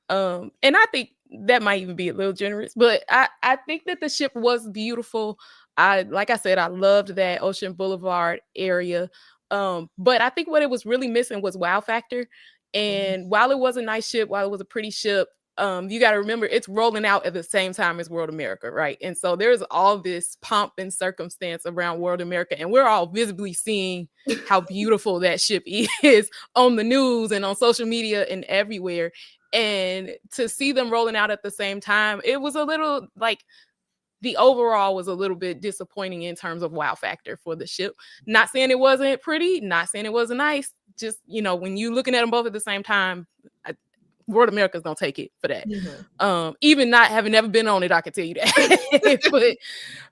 And I think that might even be a little generous, but I think that the ship was beautiful. Like I said, I loved that Ocean Boulevard area. But I think what it was really missing was wow factor. And while it was a nice ship, while it was a pretty ship, you got to remember it's rolling out at the same time as World America, right? And so there's all this pomp and circumstance around World America, and we're all visibly seeing how beautiful that ship is on the news and on social media and everywhere. And to see them rolling out at the same time, it was a little like the overall was a little bit disappointing in terms of wow factor for the ship. Not saying it wasn't pretty, not saying it wasn't nice. Just, you know, when you're looking at them both at the same time, World America's gonna take it for that. Even not having never been on it, I can tell you that.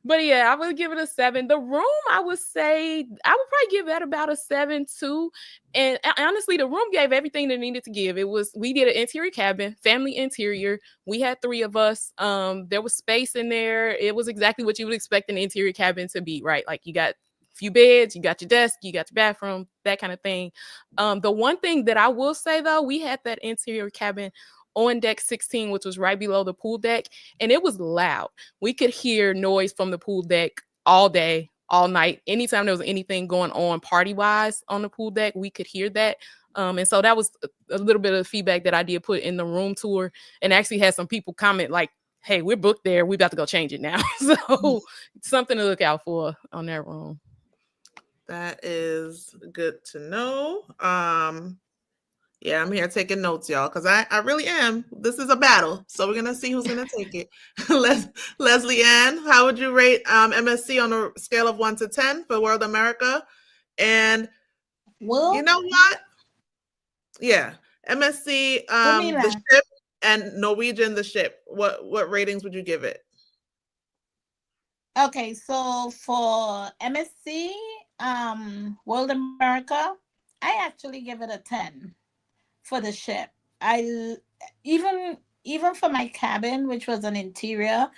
but yeah, I would give it a 7. The room, I would say, I would probably give that about a 7 too. And honestly, the room gave everything it needed to give. We did an interior cabin, family interior. We had 3 of us. There was space in there. It was exactly what you would expect an interior cabin to be, right? Like you got few beds, you got your desk, you got your bathroom, that kind of thing. The one thing that I will say though, we had that interior cabin on deck 16, which was right below the pool deck, and it was loud. We could hear noise from the pool deck all day, all night. Anytime there was anything going on party-wise on the pool deck, we could hear that. And so that was a little bit of feedback that I did put in the room tour, and actually had some people comment like, hey, we're booked there, we about to go change it now. So something to look out for on that room. That is good to know. Yeah, I'm here taking notes, y'all, because I really am. This is a battle, so we're gonna see who's gonna take it. Leslie Ann, how would you rate MSC on a scale of 1 to 10 for World America? And you know what? Yeah, MSC, the ship, and Norwegian, the ship. What ratings would you give it? Okay, so for MSC, World America, I actually give it a 10 for the ship. I even for my cabin, which was an interior,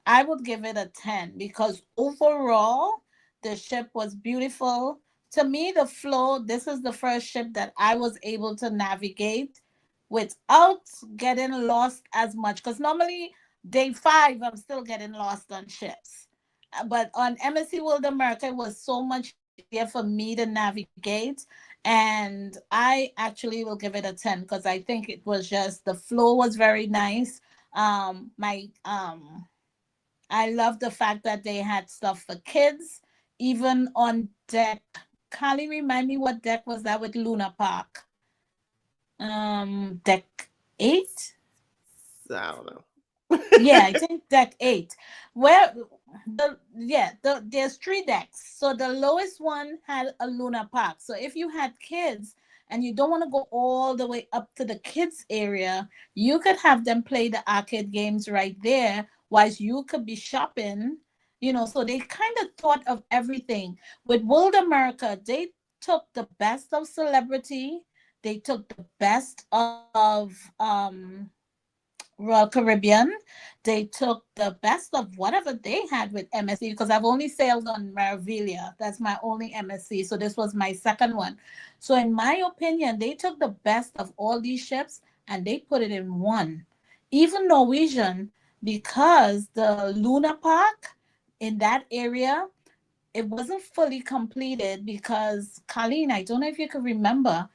I would give it a 10 because overall the ship was beautiful. To me, the flow, this is the first ship that I was able to navigate without getting lost as much, because normally day 5 I'm still getting lost on ships. But on MSC World America, it was so much easier for me to navigate. And I actually will give it a 10 because I think it was just, the flow was very nice. I love the fact that they had stuff for kids, even on deck. Callie, remind me what deck was that with Luna Park? Deck 8? I don't know. Yeah, I think deck 8. Where there's 3 decks. So the lowest one had a Luna Park. So if you had kids and you don't want to go all the way up to the kids area, you could have them play the arcade games right there, whilst you could be shopping, So they kind of thought of everything. With World America, they took the best of celebrity, they took the best of Royal Caribbean, they took the best of whatever they had with MSC, because I've only sailed on Meraviglia. That's my only MSC. So this was my second one. So in my opinion, they took the best of all these ships and they put it in one. Even Norwegian, because the Luna Park in that area, it wasn't fully completed because, Colleen, I don't know if you can remember,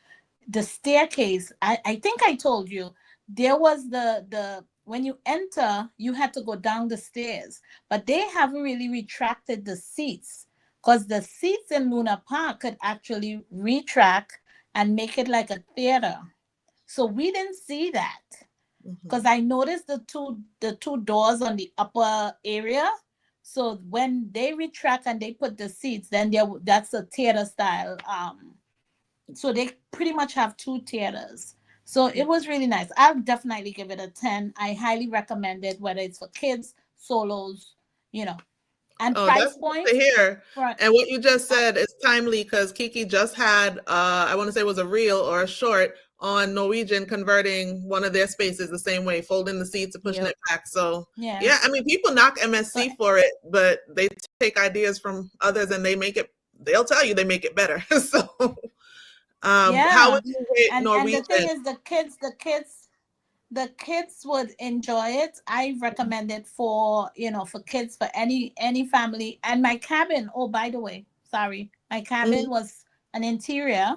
the staircase, I think I told you, there was the when you enter, you had to go down the stairs, but they haven't really retracted the seats, because the seats in Luna Park could actually retract and make it like a theater. So we didn't see that, because I noticed the two doors on the upper area. So when they retract and they put the seats, then that's a theater style. So they pretty much have two theaters. So it was really nice. I'll definitely give it a 10. I highly recommend it, whether it's for kids, solos, and price That's point. good to hear. And what you just said is timely, because Kiki just had, I want to say it was a reel or a short on Norwegian converting one of their spaces the same way, folding the seats and pushing it back. So yeah, I mean, people knock MSC for it, but they take ideas from others and they'll tell you they make it better. So how would you rate Norwegian? And the thing is, the kids would enjoy it. I recommend it for kids, for any family. And my cabin, oh, by the way, sorry, my cabin was an interior,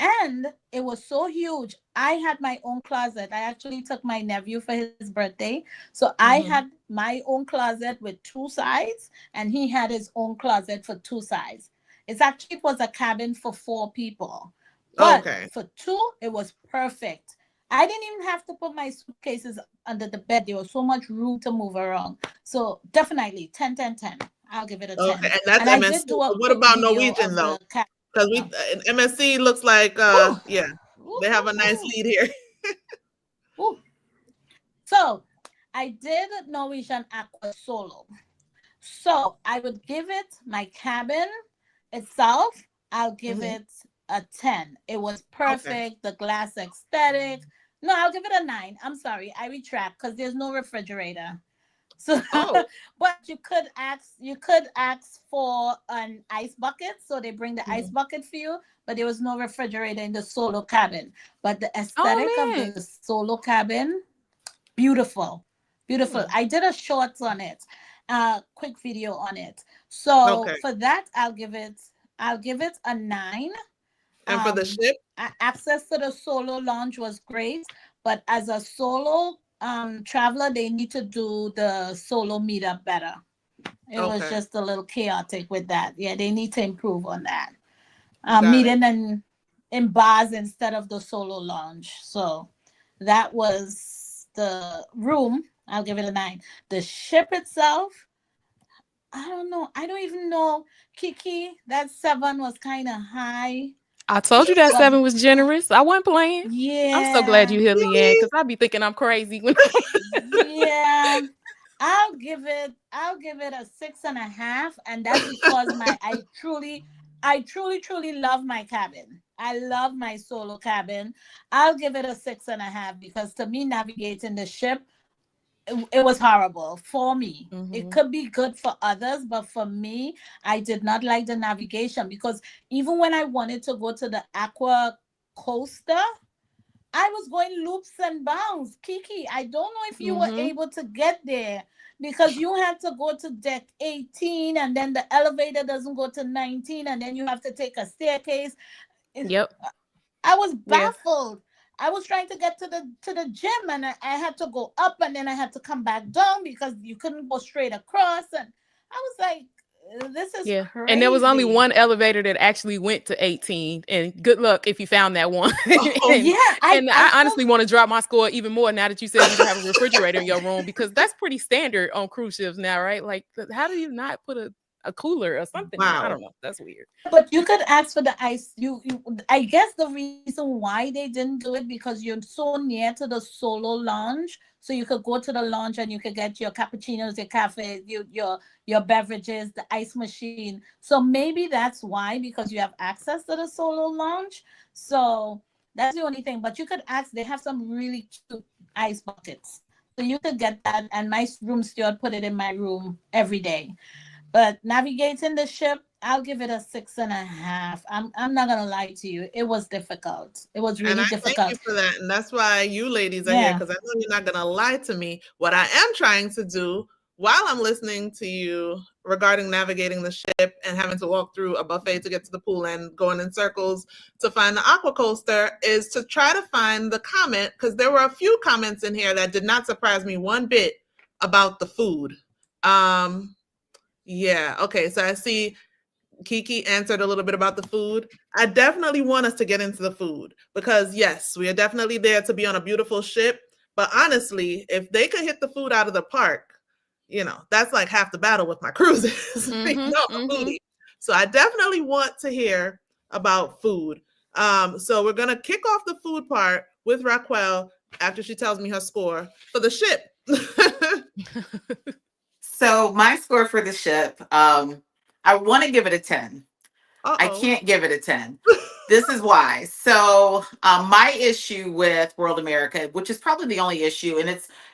and it was so huge. I had my own closet. I actually took my nephew for his birthday, so I had my own closet with two sides, and he had his own closet for two sides. It was a cabin for 4 people, but for 2, it was perfect. I didn't even have to put my suitcases under the bed. There was so much room to move around. So definitely 10, 10, 10. I'll give it a 10. Okay, and that's MSC. What about Norwegian though? Because MSC looks like they have a nice lead here. So I did Norwegian Aqua solo. So I would give it, my cabin itself, I'll give it a 10. It was perfect. The glass aesthetic. No, I'll give it a 9. I'm sorry, I retract, because there's no refrigerator. So, but you could ask for an ice bucket, so they bring the ice bucket for you. But there was no refrigerator in the solo cabin. But the aesthetic of the solo cabin, beautiful. I did a shorts on it, quick video on it. So for that, I'll give it a 9. And for the ship, access to the solo lounge was great, but as a solo traveler, they need to do the solo meetup better. It was just a little chaotic with that. Yeah, they need to improve on that. Meeting in bars instead of the solo lounge. So that was the room. I'll give it a 9. The ship itself, I don't know. I don't even know. Kiki, that 7 was kind of high. I told you that 7 was generous. I wasn't playing. Yeah. I'm so glad you hit me in, because I'd be thinking I'm crazy. Yeah. I'll give it a 6.5, and that's because I truly love my cabin. I love my solo cabin. I'll give it a 6.5, because to me, navigating the ship, it was horrible for me. It could be good for others, but for me, I did not like the navigation, because even when I wanted to go to the Aqua coaster, I was going loops and bounds. Kiki, I don't know if you were able to get there, because you had to go to deck 18, and then the elevator doesn't go to 19, and then you have to take a staircase. Yep. I was baffled. I was trying to get to the gym, and I had to go up, and then I had to come back down, because you couldn't go straight across. And I was like, this is crazy. And there was only one elevator that actually went to 18. And good luck if you found that one. I honestly want to drop my score even more now that you said you have a refrigerator in your room, because that's pretty standard on cruise ships now, right? Like, how do you not put a a cooler or something. I Wow. don't know. That's weird. But you could ask for the ice. I guess the reason why they didn't do it because you're so near to the solo lounge, so you could go to the lounge and you could get your cappuccinos, your cafe, your beverages, the ice machine. So maybe that's why, because you have access to the solo lounge. So that's the only thing. But you could ask. They have some really cute ice buckets, so you could get that. And my room steward put it in my room every day. But navigating the ship, I'll give it a 6.5. I'm not gonna lie to you. It was difficult. It was And really I thank you difficult. for that. And that's why you ladies are here, Yeah. because I know you're not going to lie to me. What I am trying to do while I'm listening to you regarding navigating the ship and having to walk through a buffet to get to the pool and going in circles to find the aqua coaster is to try to find the comment, because there were a few comments in here that did not surprise me one bit about the food. Yeah, okay, so I see Kiki answered a little bit about the food. I definitely want us to get into the food because, yes, we are definitely there to be on a beautiful ship. But honestly, if they could hit the food out of the park, that's like half the battle with my cruises. Mm-hmm, I'm a foodie. So I definitely want to hear about food. So we're going to kick off the food part with Raquel after she tells me her score for the ship. So my score for the ship, I want to give it a 10. I can't give it a 10. This is why. So my issue with World America, which is probably the only issue, and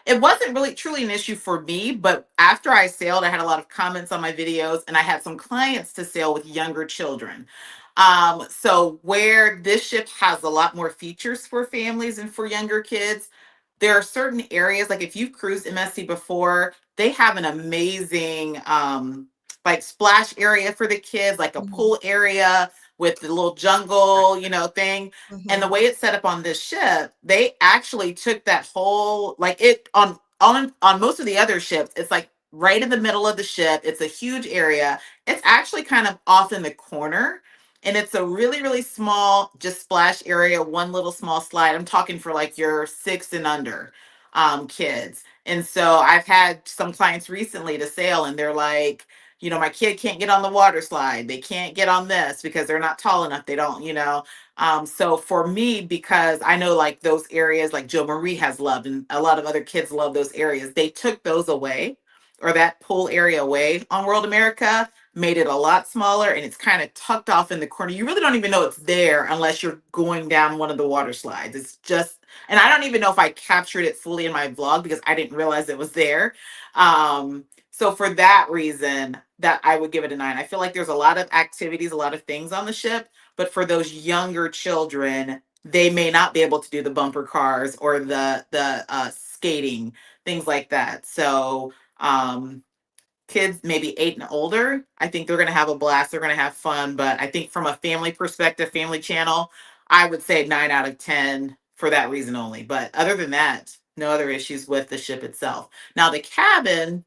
it wasn't really truly an issue for me, but after I sailed, I had a lot of comments on my videos, and I had some clients to sail with younger children. So where this ship has a lot more features for families and for younger kids, there are certain areas, like if you've cruised MSC before, they have an amazing like splash area for the kids, like a pool area with the little jungle, thing. And the way it's set up on this ship, they actually took that whole, like it on most of the other ships, it's like right in the middle of the ship. It's a huge area. It's actually kind of off in the corner. And it's a really, really small, just splash area, one little small slide. I'm talking for like your 6 and under kids. And so I've had some clients recently to sail, and they're like, my kid can't get on the water slide. They can't get on this because they're not tall enough. They don't, So for me, because I know like those areas like Joe Marie has loved, and a lot of other kids love those areas, they took those away, or that pool area away on World America, made it a lot smaller, and it's kind of tucked off in the corner. You really don't even know it's there unless you're going down one of the water slides. It's just, and I don't even know if I captured it fully in my vlog because I didn't realize it was there. So for that reason, that I would give it a 9. I feel like there's a lot of activities, a lot of things on the ship, but for those younger children, they may not be able to do the bumper cars or the skating, things like that. So kids maybe 8 and older, I think they're going to have a blast. They're going to have fun. But I think from a family perspective, family channel, I would say 9 out of 10 for that reason only. But other than that, no other issues with the ship itself. Now, the cabin,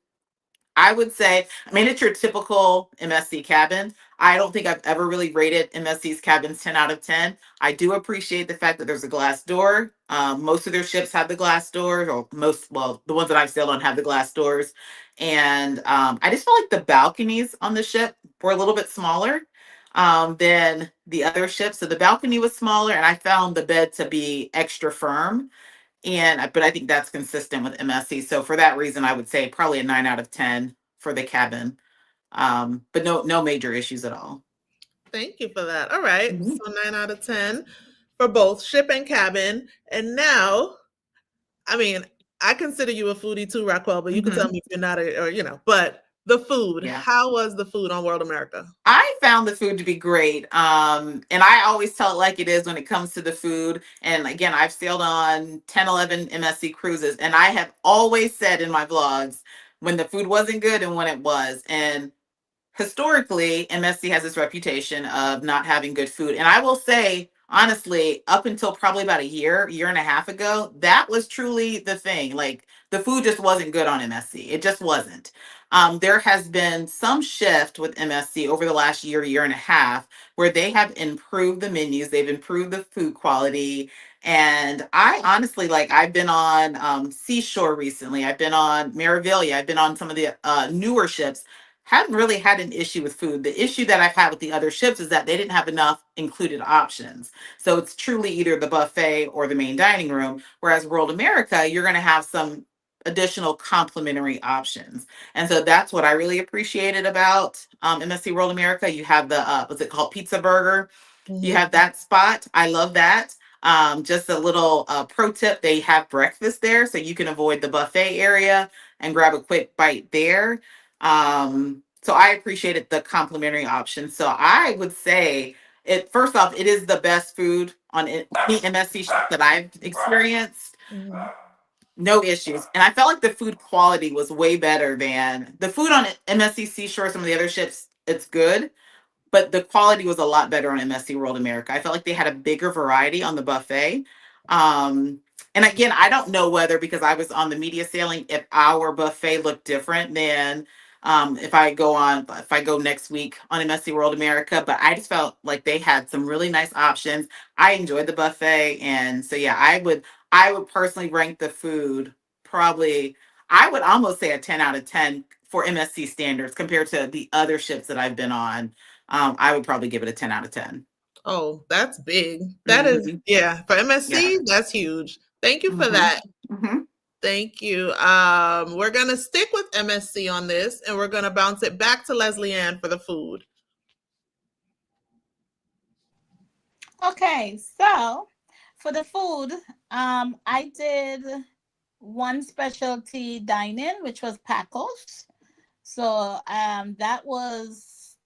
I would say, it's your typical MSC cabin. I don't think I've ever really rated MSC's cabins 10 out of 10. I do appreciate the fact that there's a glass door. Most of their ships have the glass doors, or the ones that I've sailed on have the glass doors. And I just felt like the balconies on the ship were a little bit smaller than the other ships. So the balcony was smaller, and I found the bed to be extra firm. But I think that's consistent with MSC. So for that reason, I would say probably a 9 out of 10 for the cabin. But no major issues at all. Thank you for that. All right. So 9 out of 10 for both ship and cabin. And now, I consider you a foodie too, Raquel, but you can tell me if you're not, but the food, How was the food on World America? I found the food to be great. And I always tell it like it is when it comes to the food. And again, I've sailed on 10, 11 MSC cruises, and I have always said in my vlogs when the food wasn't good and when it was. And historically, MSC has this reputation of not having good food. And I will say, honestly, up until probably about a year and a half ago, that was truly the thing. Like the food just wasn't good on MSC. It just wasn't. There has been some shift with MSC over the last year and a half, where they have improved the menus, they've improved the food quality. And I honestly, I've been on Seashore recently, I've been on Meraviglia, I've been on some of the newer ships. haven't really had an issue with food. The issue that I've had with the other ships is that they didn't have enough included options. So it's truly either the buffet or the main dining room. Whereas World America, you're going to have some additional complimentary options. And so that's what I really appreciated about MSC World America. You have the, what's it called? Pizza Burger. You have that spot. I love that. Just a little pro tip, they have breakfast there, so you can avoid the buffet area and grab a quick bite there. So I appreciated the complimentary option. So I would say it, first off, it is the best food on any MSC shop that I've experienced. No issues. And I felt like the food quality was way better than the food on MSC Seashore. Some of the other ships, it's good, but the quality was a lot better on MSC World America. I felt like they had a bigger variety on the buffet. And again, I don't know whether, because I was on the media sailing, if our buffet looked different than if I go next week on MSC World America. But I just felt like they had some really nice options. I enjoyed the buffet, and so yeah, I would personally rank the food probably. I would almost say a 10 out of 10 for MSC standards compared to the other ships that I've been on. I would probably give it a 10 out of 10. Oh, that's big. That is, yeah, for MSC, that's huge. Thank you for that. Thank you. We're going to stick with MSC on this, and we're going to bounce it back to Leslie Ann for the food. Okay, so for the food, I did one specialty dine-in, which was tacos. So that was,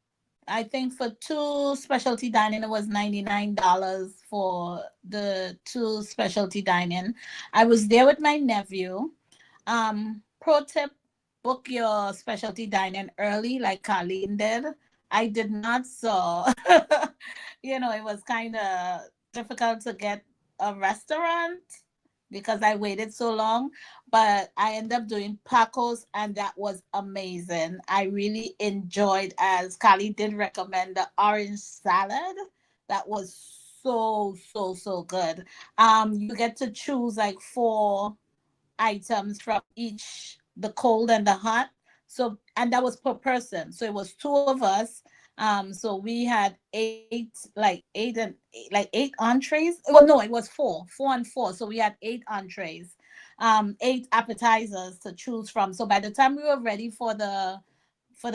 I think for 2 specialty dining, it was $99 for the 2 specialty dining. I was there with my nephew. Pro tip, book your specialty dining early, like Colleen did. I did not, so it was kind of difficult to get a restaurant because I waited so long, but I ended up doing tacos, and that was amazing. I really enjoyed, as Kali did recommend, the orange salad. That was so good. You get to choose like 4 items from each, the cold and the hot. So, and that was per person. So it was 2 of us. So we had 8 entrees. Well, no, it was 4 and 4. So we had 8 entrees, 8 appetizers to choose from. So by the time we were ready for the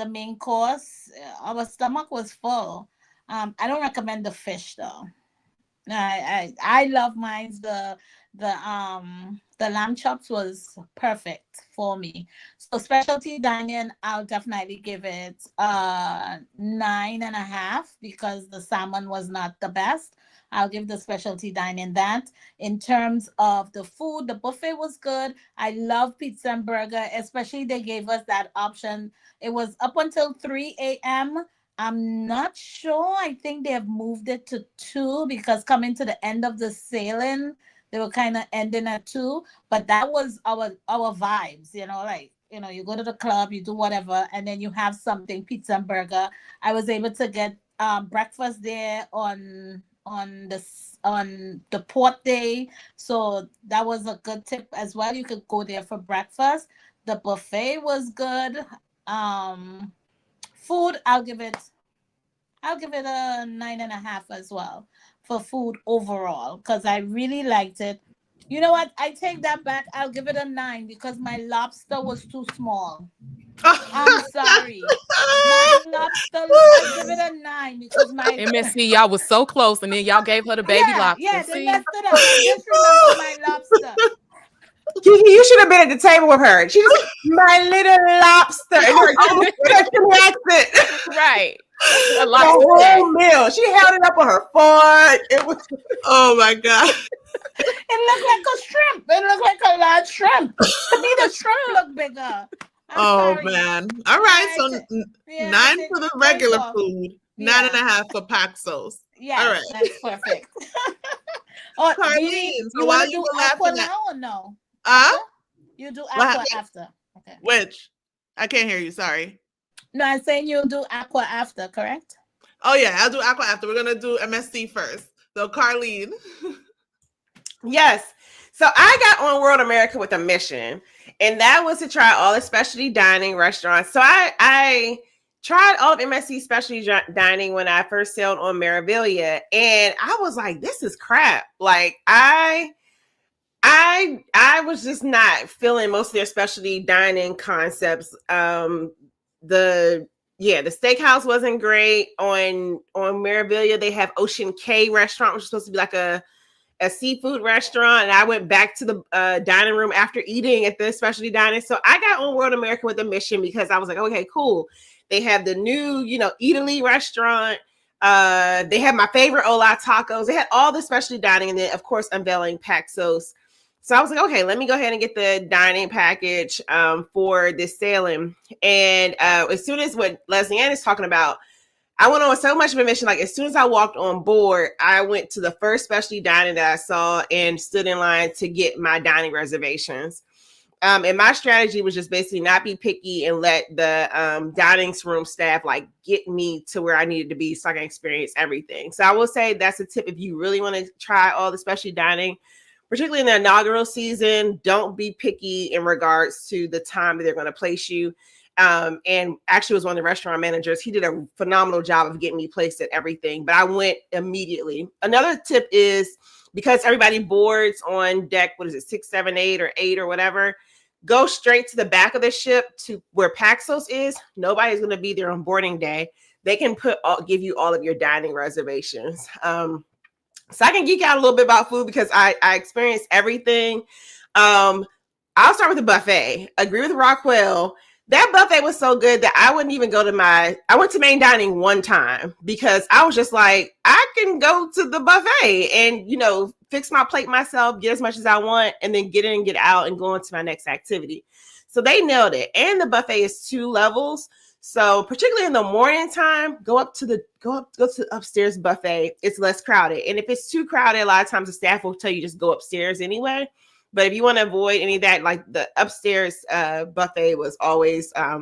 main course, our stomach was full. I don't recommend the fish though. I love mine. The lamb chops was perfect for me. So specialty dining, I'll definitely give it 9.5 because the salmon was not the best. I'll give the specialty dining that. In terms of the food, the buffet was good. I love pizza and burger, especially they gave us that option. It was up until 3 a.m. I'm not sure. I think they have moved it to 2 because coming to the end of the sailing, they were kind of ending at 2. But that was our vibes, you go to the club, you do whatever, and then you have something, pizza and burger. I was able to get breakfast there on the port day, so that was a good tip as well. You could go there for breakfast. The buffet was good. Food, I'll give it a 9.5 as well for food overall because I really liked it. You know what? I take that back. I'll give it a 9 because my lobster was too small. I'm sorry. My lobster, I'll give it a 9 because my MSC, y'all was so close, and then y'all gave her the baby lobster. Yeah, they messed it up. I just remember my lobster. You should have been at the table with her. She just, my little lobster. Right. A the whole meal. She held it up with her fork. It was. Oh my God. It looked like a shrimp. It looked like a large shrimp. To me, the shrimp looked bigger. Sorry. Man. All right. So 9 for the regular food, 9.5 for Paxos. Yeah, all right. That's perfect. Carlene, so while you were Aqua laughing now or no? You do Aqua after. Okay. Which? I can't hear you. Sorry. No, I'm saying you'll do Aqua after, correct? Oh yeah, I'll do Aqua after. We're gonna do MSC first. So Carlene. Yes. So I got on World America with a mission, and that was to try all the specialty dining restaurants. So I tried all of MSC specialty dining when I first sailed on Meraviglia, and I was like, this is crap. Like I was just not feeling most of their specialty dining concepts. The steakhouse wasn't great. On Meraviglia, they have Ocean Cay restaurant, which is supposed to be like a seafood restaurant, and I went back to the dining room after eating at the specialty dining. So I got on World America with a mission because I was like, okay, cool. They have the new, Italy restaurant. They have my favorite Hola tacos. They had all the specialty dining, and then of course unveiling Paxos. So I was like, okay, let me go ahead and get the dining package for this sailing. And as soon as what Leslie Ann is talking about, I went on so much of a mission. Like as soon as I walked on board, I went to the first specialty dining that I saw and stood in line to get my dining reservations. And my strategy was just basically not be picky and let the dining room staff like get me to where I needed to be so I can experience everything. So I will say that's a tip if you really want to try all the specialty dining, particularly in the inaugural season. Don't be picky in regards to the time that they're going to place you. And actually was one of the restaurant managers. He did a phenomenal job of getting me placed at everything, but I went immediately. Another tip is because everybody boards on deck, 6, 7, 8 or 8 or whatever, go straight to the back of the ship to where Paxos is. Nobody's going to be there on boarding day. They can give you all of your dining reservations. So I can geek out a little bit about food because I experienced everything. I'll start with the buffet. Agree with Rockwell. That buffet was so good that I wouldn't even I went to main dining one time because I was just like, I can go to the buffet and, fix my plate myself, get as much as I want, and then get in and get out and go into my next activity. So they nailed it. And the buffet is 2 levels. So particularly in the morning time, go to the upstairs buffet. It's less crowded. And if it's too crowded, a lot of times the staff will tell you just go upstairs anyway. But if you want to avoid any of that, like the upstairs buffet was always a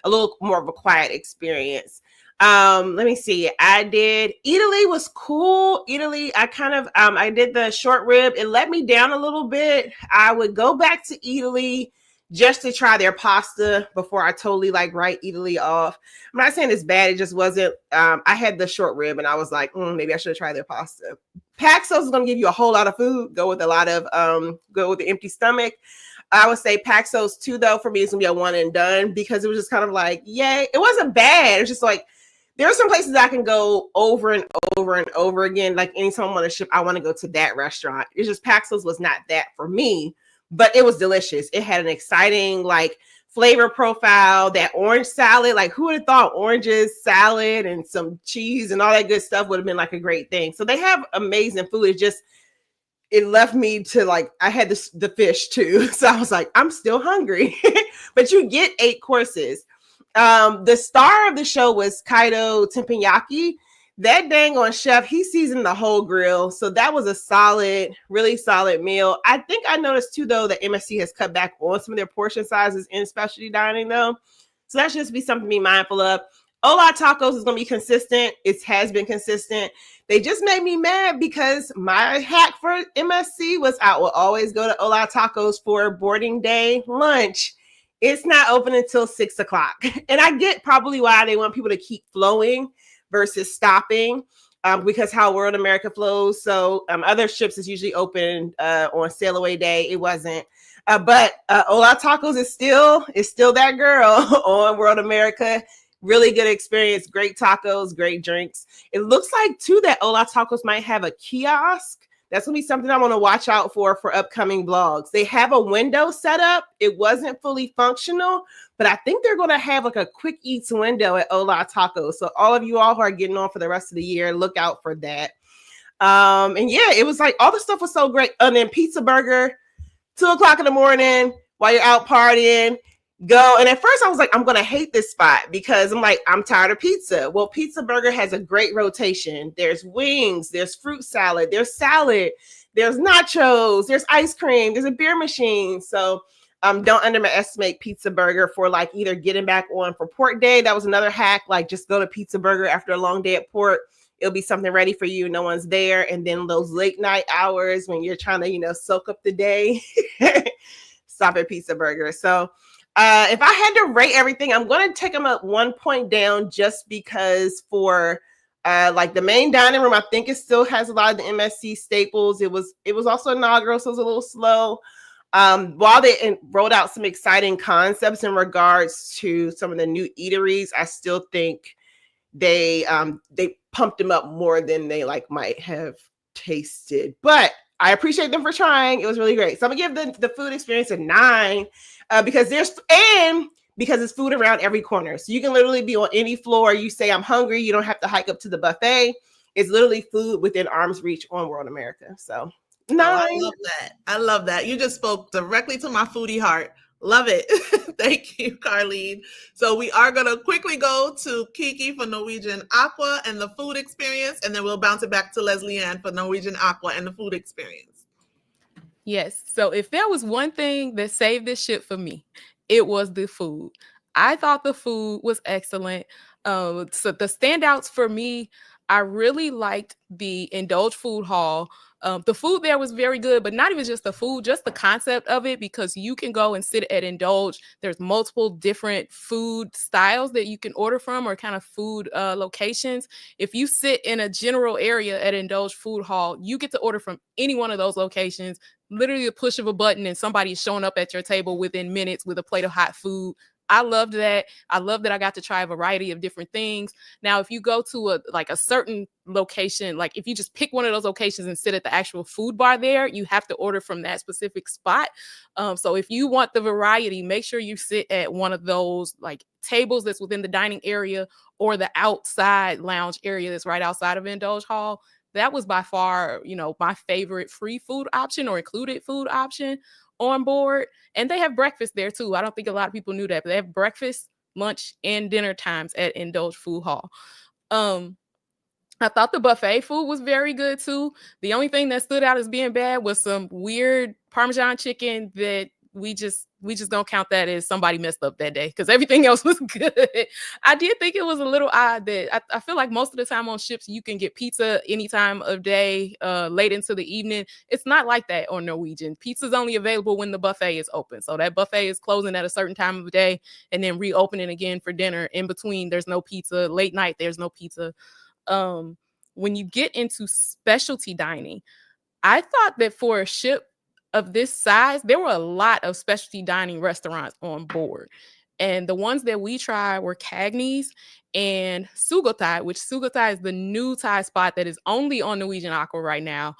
little more of a quiet experience. Let me see. Italy was cool. Italy, I did the short rib. It let me down a little bit. I would go back to Italy just to try their pasta before I totally write Italy off. I'm not saying it's bad. It just wasn't. I had the short rib and I was like, maybe I should have tried their pasta. Paxos is going to give you a whole lot of food. Go with the empty stomach. I would say Paxos 2, though, for me, is going to be a one and done because it was just kind of like, yay. It wasn't bad. It's just like, there are some places I can go over and over and over again. Like anytime I'm on a ship, I want to go to that restaurant. It's just Paxos was not that for me, but it was delicious. It had an exciting, flavor profile. That orange salad, who would have thought oranges, salad, and some cheese and all that good stuff would have been a great thing. So they have amazing food. It left me to I had the fish too. So I was like, I'm still hungry, but you get 8 courses. The star of the show was Kaido Teppanyaki. That dang on chef, he seasoned the whole grill. So that was a really solid meal. I think I noticed too, though, that MSC has cut back on some of their portion sizes in specialty dining, though. So that should just be something to be mindful of. Hola Tacos is going to be consistent. It has been consistent. They just made me mad because my hack for MSC was I will always go to Hola Tacos for boarding day lunch. It's not open until 6 o'clock. And I get probably why they want people to keep flowing versus stopping because how World America flows. So other ships is usually open on sail away day. It wasn't. But Hola Tacos is still that girl on World America. Really good experience. Great tacos, great drinks. It looks like too that Hola Tacos might have a kiosk. That's going to be something I want to watch out for upcoming vlogs. They have a window set up. It wasn't fully functional, but I think they're going to have a quick eats window at Hola Tacos. So all of you all who are getting on for the rest of the year, look out for that. And yeah, it was all the stuff was so great. And then Pizza Burger, 2 o'clock in the morning while you're out partying. Go. And at first I was like, I'm going to hate this spot because I'm tired of pizza. Well, Pizza Burger has a great rotation. There's wings, there's fruit salad, there's nachos, there's ice cream, there's a beer machine. So don't underestimate Pizza Burger for either getting back on for port day. That was another hack. Just go to Pizza Burger after a long day at port. It'll be something ready for you. No one's there. And then those late night hours when you're trying to, soak up the day, stop at Pizza Burger. So If I had to rate everything, I'm going to take them up 1 point down just because for like the main dining room, I think it still has a lot of the MSC staples. It was also inaugural, so it was a little slow. While they rolled out some exciting concepts in regards to some of the new eateries, I still think they pumped them up more than they like might have tasted. But I appreciate them for trying. It was really great. So I'm gonna give the food experience a 9 because because it's food around every corner. So you can literally be on any floor. You say I'm hungry. You don't have to hike up to the buffet. It's literally food within arm's reach on World America. So 9. Oh, I love that. I love that. You just spoke directly to my foodie heart. Love it. Thank you, Carlene. So we are going to quickly go to Kiki for Norwegian Aqua and the food experience, and then we'll bounce it back to Leslie Ann for Norwegian Aqua and the food experience. Yes. So if there was one thing that saved this ship for me, it was the food. I thought the food was excellent. So the standouts for me, I really liked the Indulge Food Hall. The food there was very good, but not even just the food, just the concept of it, because you can go and sit at Indulge. There's multiple different food styles that you can order from, or kind of food locations. If you sit in a general area at Indulge Food Hall, you get to order from any one of those locations, literally a push of a button, and somebody is showing up at your table within minutes with a plate of hot food. I loved that. I love that I got to try a variety of different things. Now, if you go to a certain location, like if you just pick one of those locations and sit at the actual food bar there, you have to order from that specific spot. So if you want the variety, make sure you sit at one of those like tables that's within the dining area or the outside lounge area that's right outside of Indulge Hall. That was by far, my favorite free food option or included food option on board. And they have breakfast there too. I don't think a lot of people knew that, but they have breakfast, lunch, and dinner times at Indulge Food Hall. I thought the buffet food was very good too. The only thing that stood out as being bad was some weird Parmesan chicken that we just don't count that as somebody messed up that day, because everything else was good. I did think it was a little odd that I feel like most of the time on ships you can get pizza any time of day, late into the evening. It's not like that on Norwegian. Pizza's only available when the buffet is open. So that buffet is closing at a certain time of the day and then reopening again for dinner. In between, there's no pizza. Late night, there's no pizza. When you get into specialty dining, I thought that for a ship of this size, there were a lot of specialty dining restaurants on board. And the ones that we tried were Cagney's and Sugotai, which Sugotai is the new Thai spot that is only on Norwegian Aqua right now.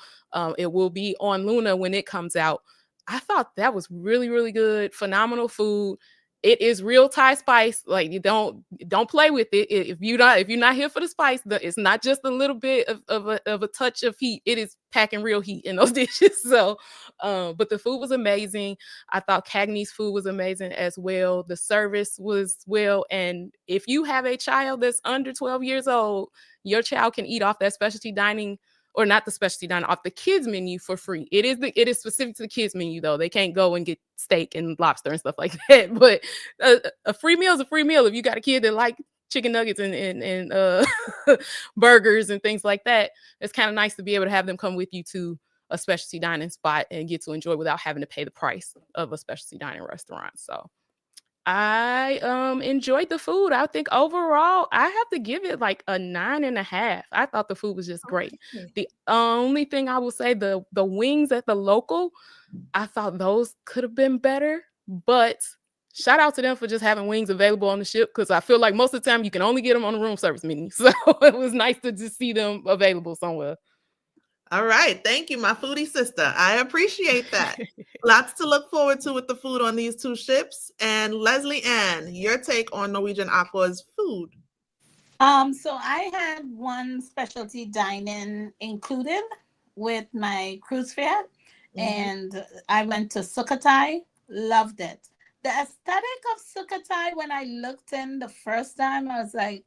It will be on Luna when it comes out. I thought that was really, really good. Phenomenal food. It is real Thai spice. Like, you don't play with it. If you're not here for the spice, it's not just a little bit of a touch of heat. It is packing real heat in those dishes. So, but the food was amazing. I thought Cagney's food was amazing as well. The service was well. And if you have a child that's under 12 years old, your child can eat off that specialty dining, or not the specialty dining, off the kids menu for free. It is specific to the kids menu though. They can't go and get steak and lobster and stuff like that. But a free meal is a free meal. If you got a kid that like chicken nuggets and burgers and things like that, it's kind of nice to be able to have them come with you to a specialty dining spot and get to enjoy without having to pay the price of a specialty dining restaurant. So I enjoyed the food. I think overall I have to give it like a 9.5. I thought the food was just great. The only thing I will say, the wings at the local, I thought those could have been better, but shout out to them for just having wings available on the ship, because I feel like most of the time you can only get them on the room service menu. So it was nice to just see them available somewhere. All right. Thank you, my foodie sister. I appreciate that. Lots to look forward to with the food on these two ships. And Leslie Ann, your take on Norwegian Aqua's food. So I had one specialty dining included with my cruise fare, and I went to Sukhothai. Loved it. The aesthetic of Sukhothai, when I looked in the first time, I was like,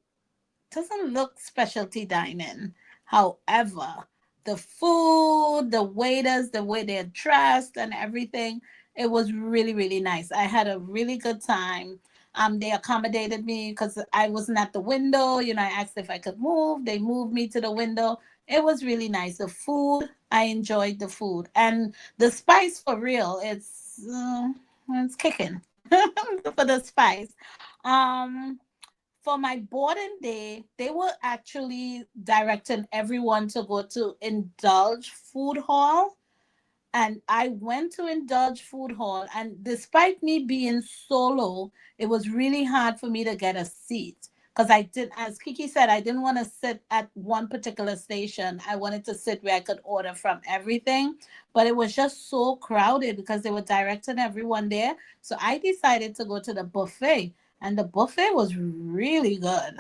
doesn't look specialty dining. However, the food, the waiters, the way they're dressed and everything, it was really, really nice. I had a really good time. They accommodated me because I wasn't at the window. I asked if I could move. They moved me to the window. It was really nice. The food, I enjoyed the food. And the spice, for real, it's kicking. for the spice. For my boarding day, they were actually directing everyone to go to Indulge Food Hall. And I went to Indulge Food Hall, and despite me being solo, it was really hard for me to get a seat because I did, as Kiki said, I didn't want to sit at one particular station. I wanted to sit where I could order from everything, but it was just so crowded because they were directing everyone there. So I decided to go to the buffet, and the buffet was really good.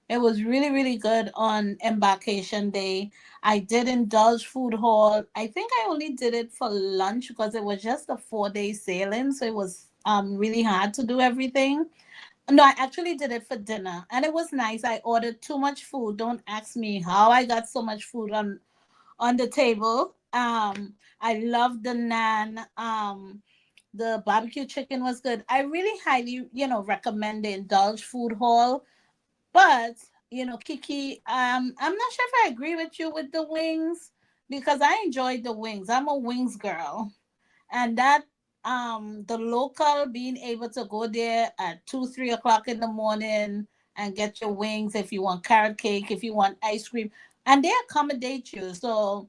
It was really, really good on embarkation day. I did Indulge Food Hall. I think I only did it for lunch because it was just a 4-day sailing. So it was really hard to do everything. No, I actually did it for dinner and it was nice. I ordered too much food. Don't ask me how I got so much food on the table. I loved the naan. The barbecue chicken was good. I really highly, recommend the Indulge Food Hall. But, Kiki, I'm not sure if I agree with you with the wings because I enjoyed the wings. I'm a wings girl. And that the local being able to go there at 2, 3 o'clock in the morning and get your wings if you want carrot cake, if you want ice cream, and they accommodate you. So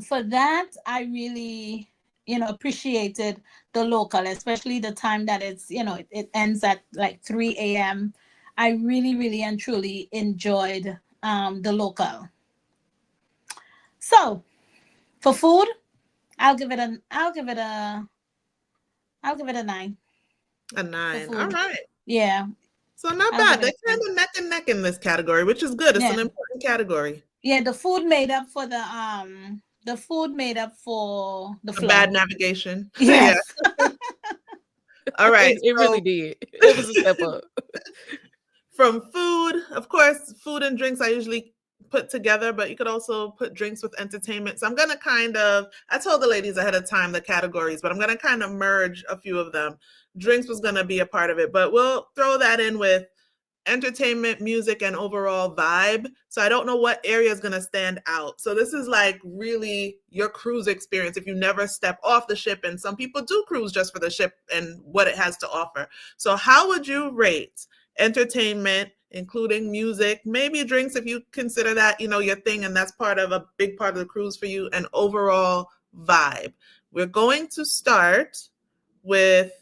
for that, I really, appreciated the local, especially the time that it ends at like 3 a.m. I really, really and truly enjoyed the local. So for food, I'll give it a 9. A 9. food. All right. Yeah. So not I'll bad. give They're it a kind of neck and neck in this category, which is good. It's Yeah. an important category. Yeah, the food made up for the food made up for the The flow. bad navigation. Yes. All right. It really did. It was a step up. From food, of course, food and drinks I usually put together, but you could also put drinks with entertainment. So I'm going to I told the ladies ahead of time the categories, but I'm going to kind of merge a few of them. Drinks was going to be a part of it, but we'll throw that in with entertainment, music, and overall vibe. So I don't know what area is going to stand out. So this is like really your cruise experience if you never step off the ship. And some people do cruise just for the ship and what it has to offer. So how would you rate entertainment, including music, maybe drinks if you consider that, your thing and that's a big part of the cruise for you, and overall vibe? We're going to start with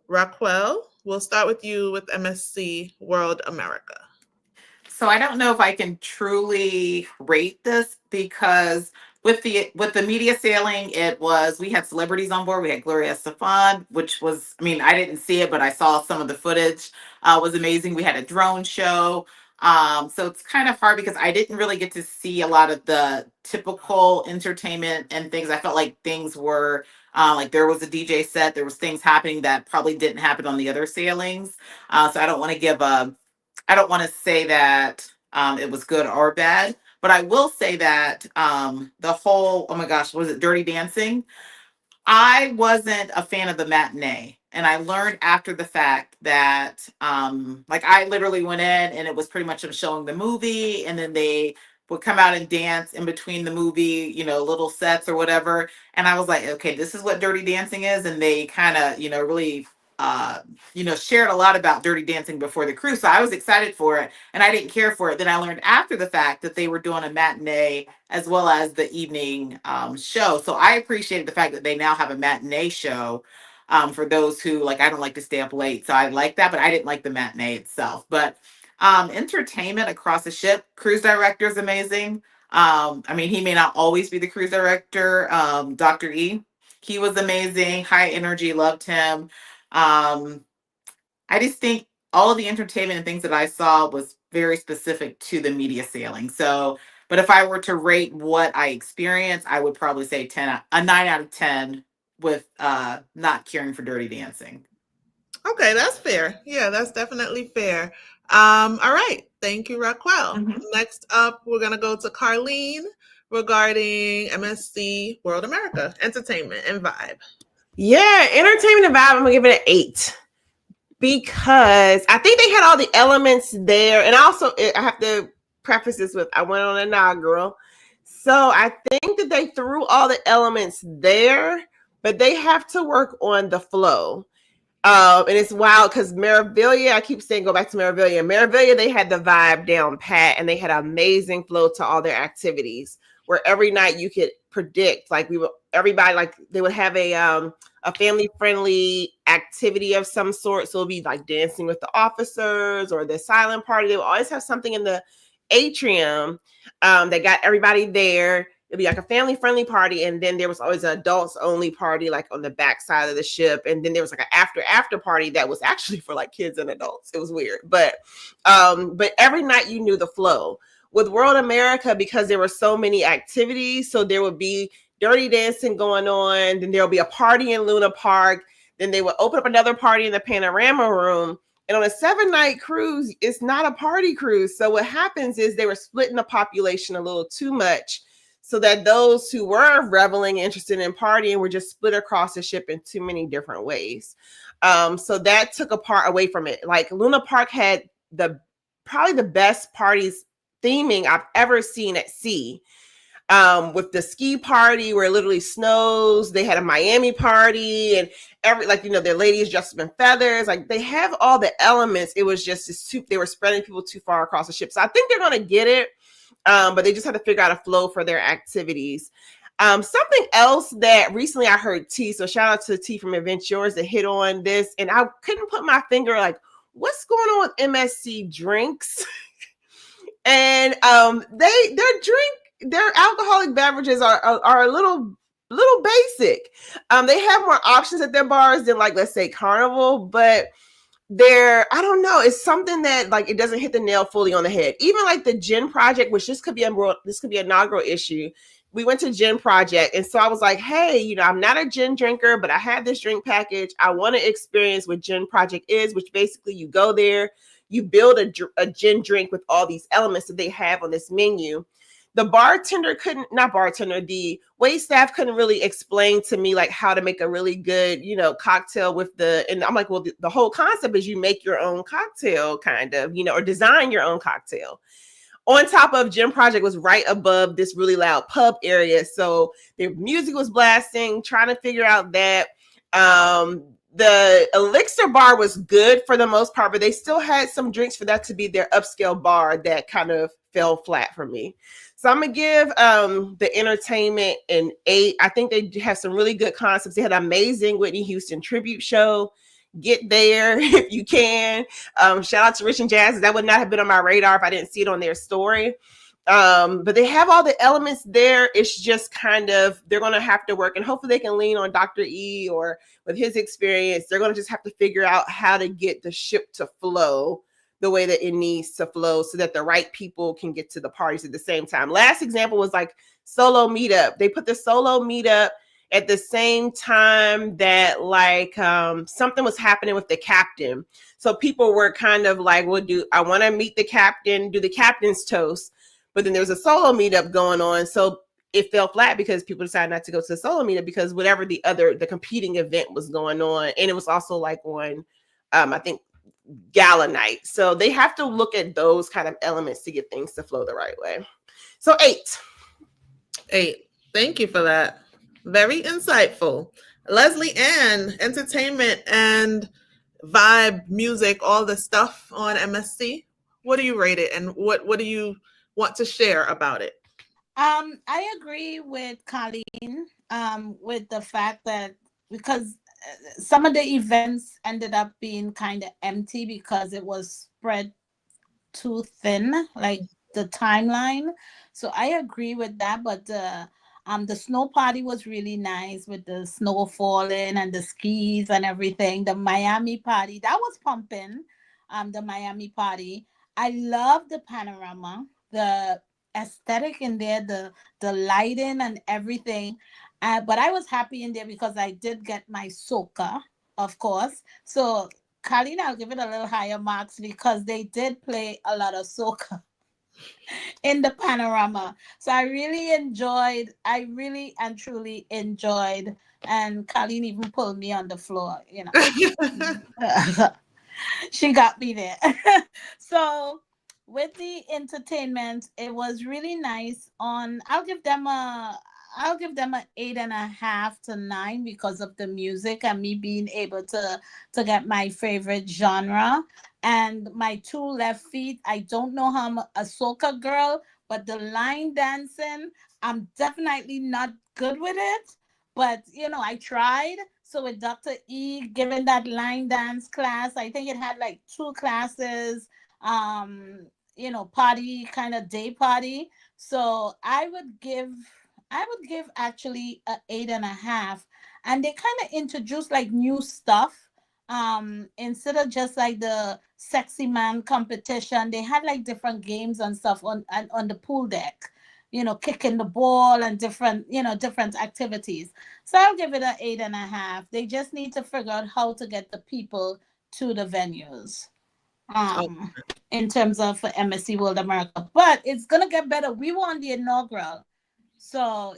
Raquel. We'll start with you with MSC World America. So I don't know if I can truly rate this because with the media sailing, we had celebrities on board. We had Gloria Estefan, which was, I didn't see it, but I saw some of the footage. Was amazing. We had a drone show. So it's kind of hard because I didn't really get to see a lot of the typical entertainment and things. I felt like things were like there was a DJ set, there was things happening that probably didn't happen on the other sailings. So I don't want to say that it was good or bad, but I will say that the whole, oh my gosh, was it Dirty Dancing? I wasn't a fan of the matinee. And I learned after the fact that, like, I literally went in and it was pretty much them showing the movie, and then they would come out and dance in between the movie, little sets or whatever. And I was like, okay, this is what Dirty Dancing is. And they kind of, really, shared a lot about Dirty Dancing before the cruise. So I was excited for it and I didn't care for it. Then I learned after the fact that they were doing a matinee as well as the evening show. So I appreciated the fact that they now have a matinee show for those who, like, I don't like to stay up late. So I like that, but I didn't like the matinee itself. But entertainment across the ship, cruise director is amazing. He may not always be the cruise director. Dr. E, he was amazing, high energy, loved him. I just think all of the entertainment and things that I saw was very specific to the media sailing. So, but if I were to rate what I experienced, I would probably say a 9 out of 10 with not caring for Dirty Dancing. Okay, that's fair. Yeah, that's definitely fair. All right. Thank you, Raquel. Mhm. Next up, we're going to go to Carlene regarding MSC World America, entertainment and vibe. Yeah, entertainment and vibe, I'm going to give it an 8. Because I think they had all the elements there. And also, I have to preface this with, I went on an inaugural. So I think that they threw all the elements there, but they have to work on the flow. And it's wild because Meraviglia, I keep saying go back to Meraviglia. Meraviglia, they had the vibe down pat, and they had an amazing flow to all their activities. Where every night you could predict, like everybody, like they would have a family friendly activity of some sort. So it'll be like dancing with the officers or the silent party. They will always have something in the atrium that got everybody there. It'd be like a family friendly party, and then there was always an adults only party like on the back side of the ship, and then there was like an after party that was actually for like kids and adults. It was weird, but every night you knew the flow. With World America, because there were so many activities, so there would be dirty dancing going on, then there'll be a party in Luna Park, then they would open up another party in the Panorama Room. And on a 7-night cruise, it's not a party cruise. So what happens is they were splitting the population a little too much, so that those who were reveling, interested in partying, were just split across the ship in too many different ways. So that took a part away from it. Like Luna Park had probably the best parties theming I've ever seen at sea. With the ski party where it literally snows, they had a Miami party, and their ladies dressed up in feathers. Like they have all the elements. It was just they were spreading people too far across the ship. So I think they're going to get it. But they just have to figure out a flow for their activities. Something else that recently I heard T, so shout out to T from Adventures that hit on this, and I couldn't put my finger like, what's going on with MSC drinks? And their alcoholic beverages are a little basic. They have more options at their bars than like, let's say Carnival, but I don't know, it's something that like it doesn't hit the nail fully on the head. Even like the Gin Project, which this could be an inaugural issue. We went to Gin Project, and so I was like, hey, I'm not a gin drinker, but I have this drink package. I want to experience what Gin Project is, which basically you go there, you build a gin drink with all these elements that they have on this menu. The wait staff couldn't really explain to me like how to make a really good, cocktail and I'm like, well, the whole concept is you make your own cocktail kind of, or design your own cocktail. On top of Gin Project was right above this really loud pub area. So the music was blasting, trying to figure out that. The Elixir bar was good for the most part, but they still had some drinks for that to be their upscale bar that kind of fell flat for me. So I'm going to give the entertainment an 8. I think they have some really good concepts. They had an amazing Whitney Houston tribute show. Get there if you can. Shout out to Rich and Jazz. That would not have been on my radar if I didn't see it on their story. But they have all the elements there. It's just kind of, they're going to have to work, and hopefully they can lean on Dr. E or with his experience. They're going to just have to figure out how to get the ship to flow the way that it needs to flow so that the right people can get to the parties at the same time. Last example was like solo meetup. They put the solo meetup at the same time that like something was happening with the captain. So people were kind of like, I want to meet the captain, do the captain's toast. But then there's a solo meetup going on. So it fell flat because people decided not to go to the solo meetup because whatever the competing event was going on. And it was also like on, I think, gala night. So they have to look at those kind of elements to get things to flow the right way. So 8. 8. Thank you for that. Very insightful. Leslie Ann, entertainment and vibe, music, all the stuff on MSC. What do you rate it, and what do you want to share about it? I agree with Colleen with the fact that because some of the events ended up being kind of empty because it was spread too thin, like the timeline. So I agree with that, but the snow party was really nice with the snow falling and the skis and everything. The Miami party, that was pumping. The Miami party. I love the panorama, the aesthetic in there, the lighting and everything. But I was happy in there because I did get my soca, of course. So Colleen, I'll give it a little higher marks because they did play a lot of soca in the panorama. So I really and truly enjoyed. And Colleen even pulled me on the floor, She got me there. So with the entertainment, it was really nice. I'll give them a I'll give them an 8.5 to 9 because of the music and me being able to get my favorite genre. And my two left feet, I don't know how I'm a soca girl, but the line dancing, I'm definitely not good with it. But I tried. So with Dr. E giving that line dance class, I think it had like 2 classes, party, kind of day party. So I would give actually a 8.5. And they kind of introduced like new stuff. Instead of just like the sexy man competition, they had like different games and stuff on the pool deck. Kicking the ball and different activities. So I'll give it an 8.5. They just need to figure out how to get the people to the venues. Oh. In terms of for MSC World America. But it's gonna get better. We won the inaugural. So,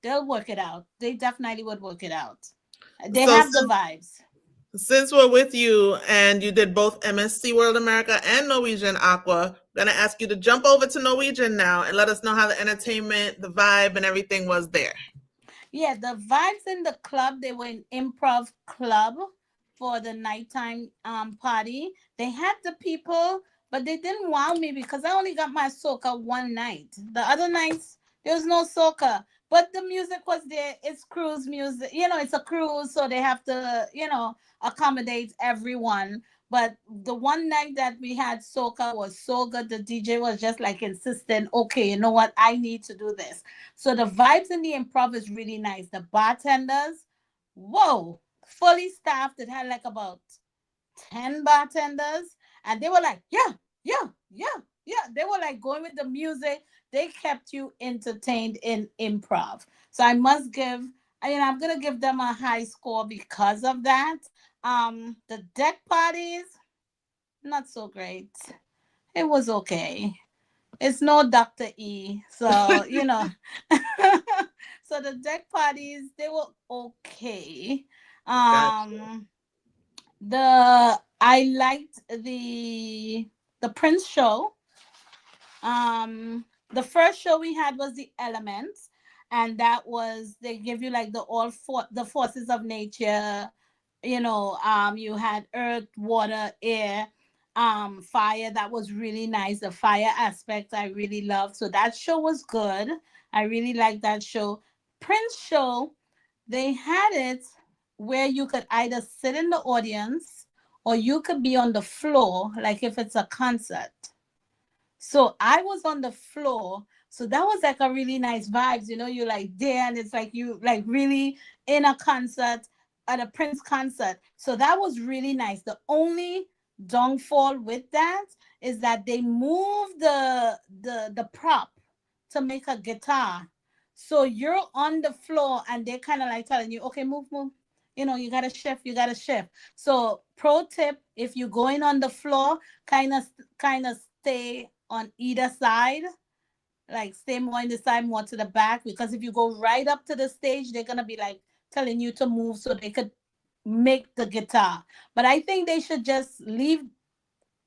they'll work it out. They definitely would work it out. They So have the vibes. Since we're with you and you did both MSC World America and Norwegian Aqua, I'm going to ask you to jump over to Norwegian now and let us know how the entertainment, the vibe, and everything was there. Yeah, the vibes in the club, they were in improv club for the nighttime party. They had the people, but they didn't wow me because I only got my soca one night. The other nights, there was no soca. But the music was there. It's cruise music. It's a cruise, so they have to, accommodate everyone. But the one night that we had soca was so good. The DJ was just like insistent, okay, you know what? I need to do this. So the vibes in the improv is really nice. The bartenders, whoa, fully staffed. It had like about 10 bartenders. And they were like, yeah, yeah, yeah, yeah. They were like going with the music. They kept you entertained in improv. So I must give, I'm going to give them a high score because of that. The deck parties, not so great. It was okay. It's no Dr. E. So, so the deck parties, they were okay. Gotcha. I liked the Prince show. The first show we had was the Elements, and that was they give you like the forces of nature. You had earth, water, air, fire. That was really nice. The fire aspect I really loved. So that show was good. I really liked that show. Prince show, they had it where you could either sit in the audience or you could be on the floor, like if it's a concert. So I was on the floor. So that was like a really nice vibes. You're like there and it's like you like really in a concert, at a Prince concert. So that was really nice. The only downfall with that is that they moved the prop to make a guitar. So you're on the floor and they're kind of like telling you, okay, move, move. You gotta shift. So pro tip, if you're going on the floor, kind of stay on either side, like stay more on the side, more to the back, because if you go right up to the stage, they're gonna be like telling you to move so they could make the guitar. But I think they should just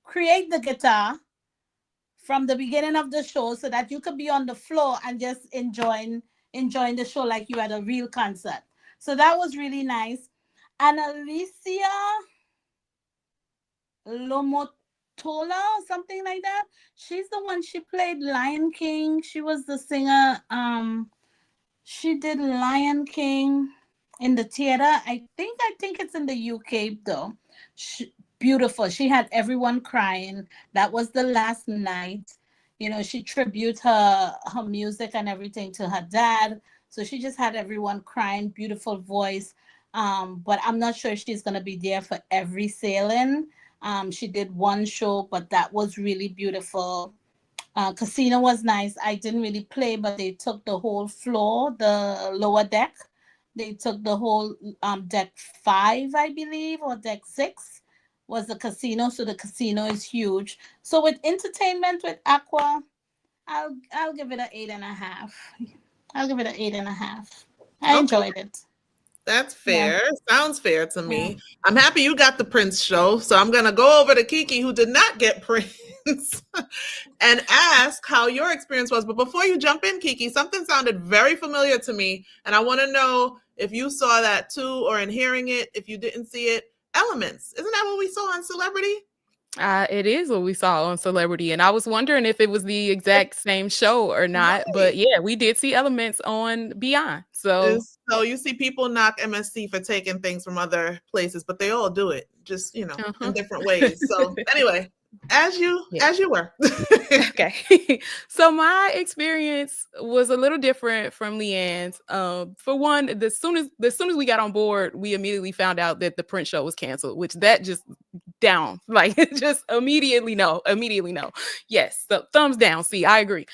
create the guitar from the beginning of the show so that you could be on the floor and just enjoying the show like you had a real concert. So that was really nice. And Alicia Lomotola or something like that. She's the one, she played Lion King. She was the singer. She did Lion King in the theater. I think it's in the UK though. Beautiful. She had everyone crying. That was the last night. She tribute her music and everything to her dad. So she just had everyone crying. Beautiful voice. But I'm not sure if she's gonna be there for every sailing. She did one show, but that was really beautiful. Casino was nice. I didn't really play, but they took the whole floor, the lower deck. They took the whole deck 5, I believe, or deck 6 was the casino. So the casino is huge. So with entertainment with Aqua, I'll give it an 8.5. I'll give it an 8.5. I enjoyed it. That's fair. Yeah. Sounds fair to me. Yeah. I'm happy you got the Prince show. So I'm going to go over to Kiki, who did not get Prince. and ask how your experience was. But before you jump in, Kiki, something sounded very familiar to me, and I want to know if you saw that too, or in hearing it, if you didn't see it. Elements, isn't that what we saw on Celebrity? It is what we saw on Celebrity, and I was wondering if it was the exact same show or not. Right. But yeah, we did see Elements on Beyond. So So you see people knock MSC for taking things from other places, but they all do it, just in different ways. So anyway, as you were. Okay. So my experience was a little different from Leanne's. For one, as soon as we got on board, we immediately found out that the print show was canceled, which that just down, like just immediately no. Yes, so thumbs down. See, I agree.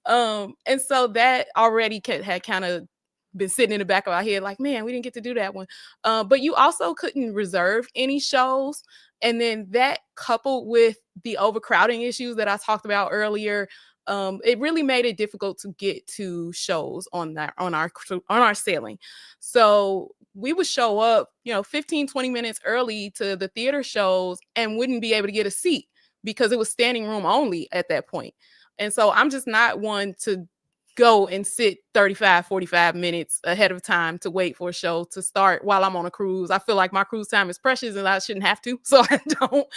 And so that already had kind of been sitting in the back of our head, like, man, we didn't get to do that one. But you also couldn't reserve any shows. And then that coupled with the overcrowding issues that I talked about earlier, it really made it difficult to get to shows on our sailing. So we would show up, 15, 20 minutes early to the theater shows and wouldn't be able to get a seat because it was standing room only at that point. And so I'm just not one to go and sit 35, 45 minutes ahead of time to wait for a show to start while I'm on a cruise. I feel like my cruise time is precious and I shouldn't have to, so I don't.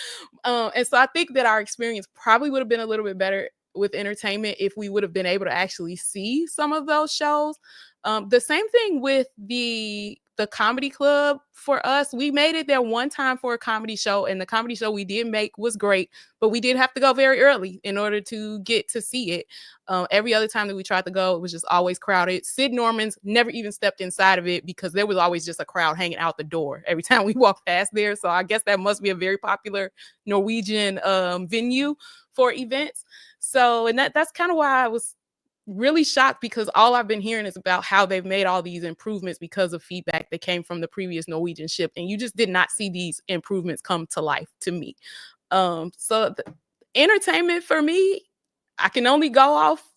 And so I think that our experience probably would have been a little bit better with entertainment if we would have been able to actually see some of those shows. The same thing with the comedy club. For us, we made it there one time for a comedy show, and the comedy show we did make was great, but we did have to go very early in order to get to see it. Every other time that we tried to go, it was just always crowded. Sid Norman's never even stepped inside of it because there was always just a crowd hanging out the door every time we walked past there. So I guess that must be a very popular Norwegian venue for events. So, and that's kind of why I was really shocked, because all I've been hearing is about how they've made all these improvements because of feedback that came from the previous Norwegian ship, and you just did not see these improvements come to life to me. So the entertainment for me, I can only go off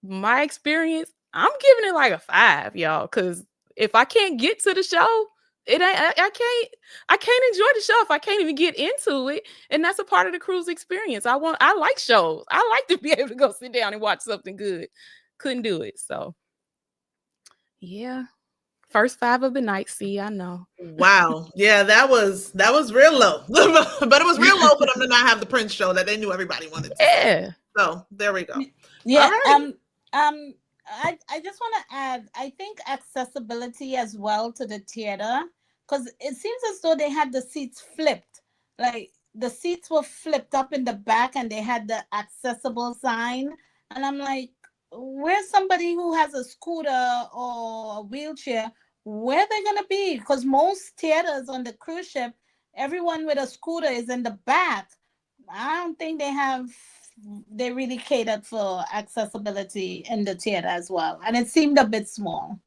my experience. I'm giving it like a 5, y'all, because if I can't get to the show, it ain't I can't enjoy the show if I can't even get into it. And that's a part of the cruise experience. I like shows. I like to be able to go sit down and watch something good. Couldn't do it. So yeah. First 5 of the night. See, I know. Wow. Yeah, that was real low. But it was real low for them to not have the Prince show that they knew everybody wanted to see. Yeah. So there we go. Yeah. All right. I just want to add, I think accessibility as well to the theater, because it seems as though they had the seats flipped. Like the seats were flipped up in the back and they had the accessible sign. And I'm like, where's somebody who has a scooter or a wheelchair? Where are they going to be? Because most theaters on the cruise ship, everyone with a scooter is in the back. I don't think they really catered for accessibility in the theater as well. And it seemed a bit small.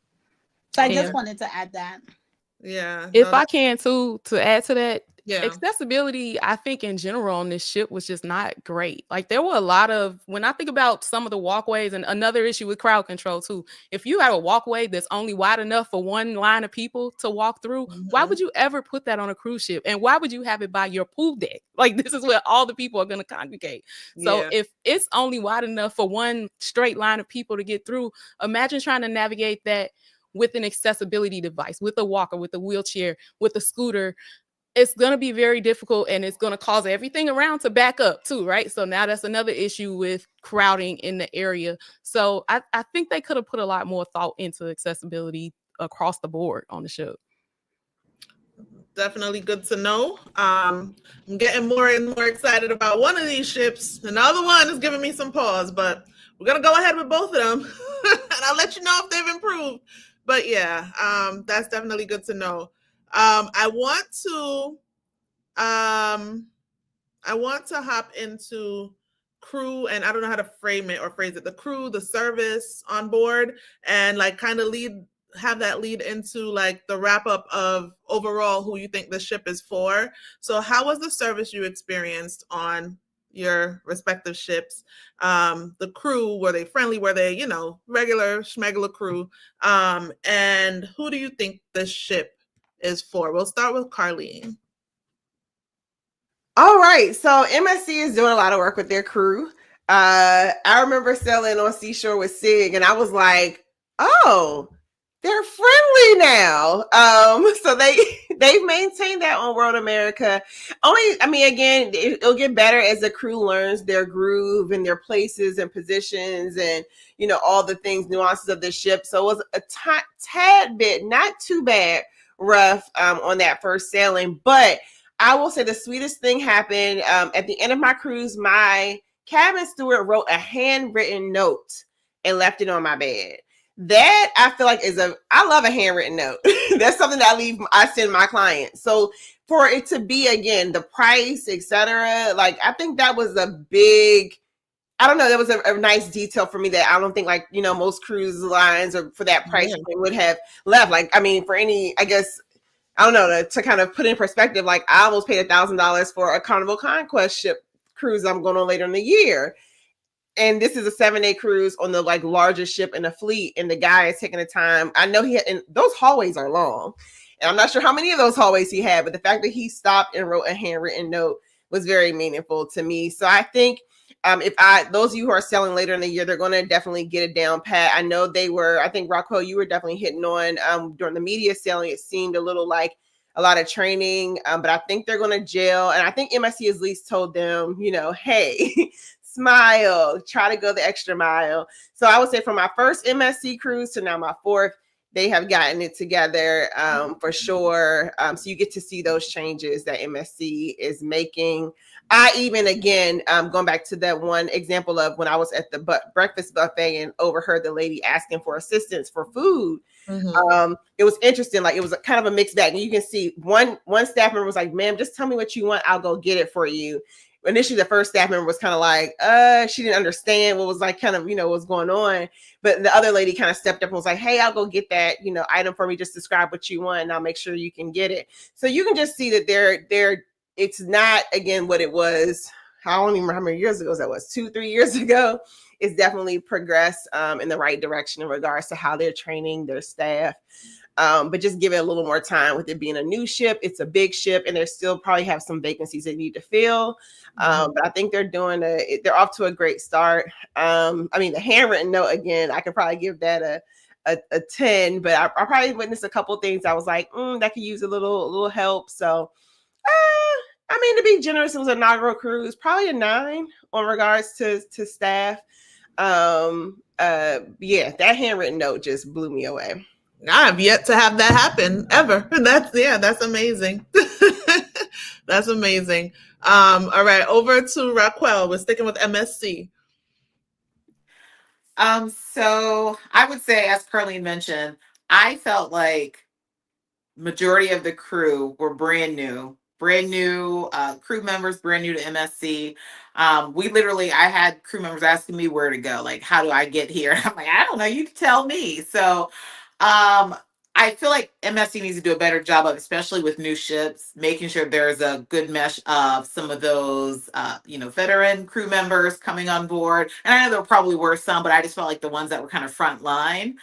So I just wanted to add that. Yeah. If I can too, to add to that, yeah. Accessibility, I think in general on this ship was just not great. Like there were a lot of, when I think about some of the walkways, and another issue with crowd control too, if you have a walkway that's only wide enough for one line of people to walk through, why would you ever put that on a cruise ship? And why would you have it by your pool deck? Like this is where all the people are going to congregate. So if it's only wide enough for one straight line of people to get through, imagine trying to navigate that with an accessibility device, with a walker, with a wheelchair, with a scooter. It's going to be very difficult, and it's going to cause everything around to back up too, right? So now that's another issue with crowding in the area. So I think they could have put a lot more thought into accessibility across the board on the show. Definitely good to know. I'm getting more and more excited about one of these ships, and the other one is giving me some pause, but we're going to go ahead with both of them, and I'll let you know if they've improved. But yeah, that's definitely good to know. I want to hop into crew, and I don't know how to phrase it. The crew, the service on board, and like kind of have that lead into like the wrap up of overall who you think the ship is for. So how was the service you experienced on your respective ships? The crew, were they friendly? Were they, regular schmegular crew? And who do you think this ship is for? We'll start with Carlene. All right. So MSC is doing a lot of work with their crew. I remember sailing on Seashore with Sig, and I was like, oh, they're friendly now. So they've maintained that on World America. Again, it'll get better as the crew learns their groove and their places and positions, and all the things, nuances of the ship. So it was a tad bit, not too bad, rough on that first sailing, but I will say the sweetest thing happened at the end of my cruise. My cabin steward wrote a handwritten note and left it on my bed. That I feel like I love a handwritten note. That's something that I send my clients. So for it to be, again, the price, etc., like, I think that was a big, I don't know, that was a nice detail for me that I don't think, like, most cruise lines or for that price they would have left. Like, I mean, for any, I guess, I don't know, to kind of put in perspective, like, I almost paid $1,000 for a Carnival Conquest ship cruise I'm going on later in the year. And this is a 7-day cruise on the largest ship in the fleet. And the guy is taking the time. I know and those hallways are long. And I'm not sure how many of those hallways he had, but the fact that he stopped and wrote a handwritten note was very meaningful to me. So I think those of you who are selling later in the year, they're going to definitely get a down pat. I know I think Rockwell, you were definitely hitting on during the media selling. It seemed a little like a lot of training, but I think they're going to gel. And I think MSC has at least told them, hey, smile, try to go the extra mile. So I would say from my first MSC cruise to now my fourth, they have gotten it together for sure. So you get to see those changes that MSC is making. I even, again, going back to that one example of when I was at the breakfast buffet and overheard the lady asking for assistance for food. Mm-hmm. It was interesting. Like, it was kind of a mixed bag. And you can see one staff member was like, ma'am, just tell me what you want. I'll go get it for you. Initially, the first staff member was kind of like, she didn't understand what was what's going on. But the other lady kind of stepped up and was like, hey, I'll go get that, item for me. Just describe what you want and I'll make sure you can get it. So you can just see that it's not, again, what it was. I don't even remember how many years ago that was, 2-3 years ago. It's definitely progressed in the right direction in regards to how they're training their staff. But just give it a little more time with it being a new ship. It's a big ship and they still probably have some vacancies they need to fill. But I think they're off to a great start. The handwritten note, again, I could probably give that a 10, but I probably witnessed a couple things I was like, that could use a little help. So, to be generous, it was an inaugural cruise, probably a 9 on regards to staff. That handwritten note just blew me away. I have yet to have that happen ever. That's amazing. That's amazing. All right, over to Raquel. We're sticking with MSC. So I would say, as Carleen mentioned, I felt like majority of the crew were brand new crew members, brand new to MSC. I had crew members asking me where to go, like, how do I get here? I'm like, I don't know, you can tell me. So I feel like MSC needs to do a better job of, especially with new ships, making sure there's a good mesh of some of those, veteran crew members coming on board. And I know there probably were some, but I just felt like the ones that were kind of front line,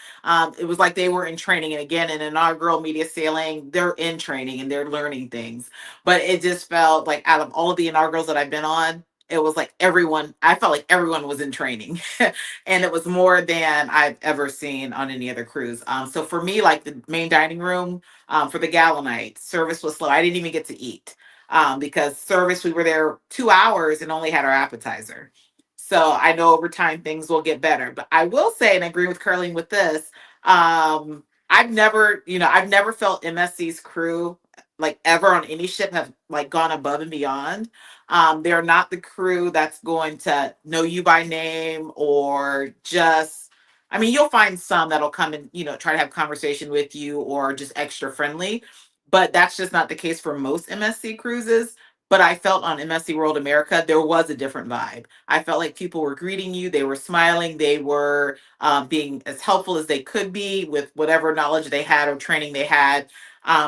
it was like they were in training. And again, in inaugural media sailing, they're in training and they're learning things. But it just felt like out of all of the inaugurals that I've been on, it was like I felt like everyone was in training and it was more than I've ever seen on any other cruise. So for me, like the main dining room for the gala night, service was slow. I didn't even get to eat because service, we were there 2 hours and only had our appetizer. So I know over time things will get better. But I will say, and I agree with Carleen with this, I've never felt MSC's crew like ever on any ship have like gone above and beyond. They're not the crew that's going to know you by name or just, you'll find some that'll come and, try to have conversation with you or just extra friendly, but that's just not the case for most MSC cruises. But I felt on MSC World America, there was a different vibe. I felt like people were greeting you. They were smiling. They were being as helpful as they could be with whatever knowledge they had or training they had.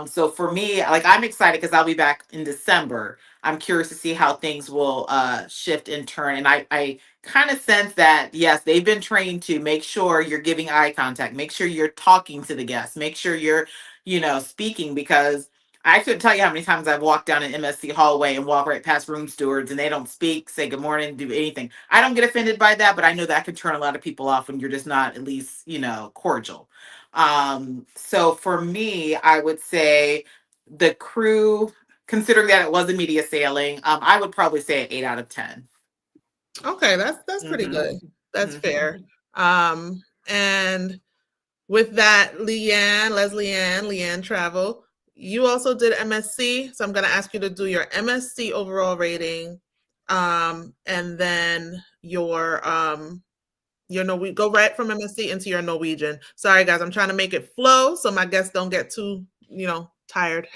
So for me, like, I'm excited because I'll be back in December. I'm curious to see how things will shift and turn. And I kind of sense that, yes, they've been trained to make sure you're giving eye contact, make sure you're talking to the guests, make sure you're, speaking, because I couldn't tell you how many times I've walked down an MSC hallway and walk right past room stewards and they don't speak, say good morning, do anything. I don't get offended by that, but I know that could turn a lot of people off when you're just not at least, cordial. So for me, I would say the crew, considering that it was a media sailing, I would probably say an 8 out of 10. Okay, that's pretty good. That's fair. And with that, Leanne Travel, you also did MSC. So I'm going to ask you to do your MSC overall rating, and then your we go right from MSC into your Norwegian. Sorry guys, I'm trying to make it flow so my guests don't get too, tired.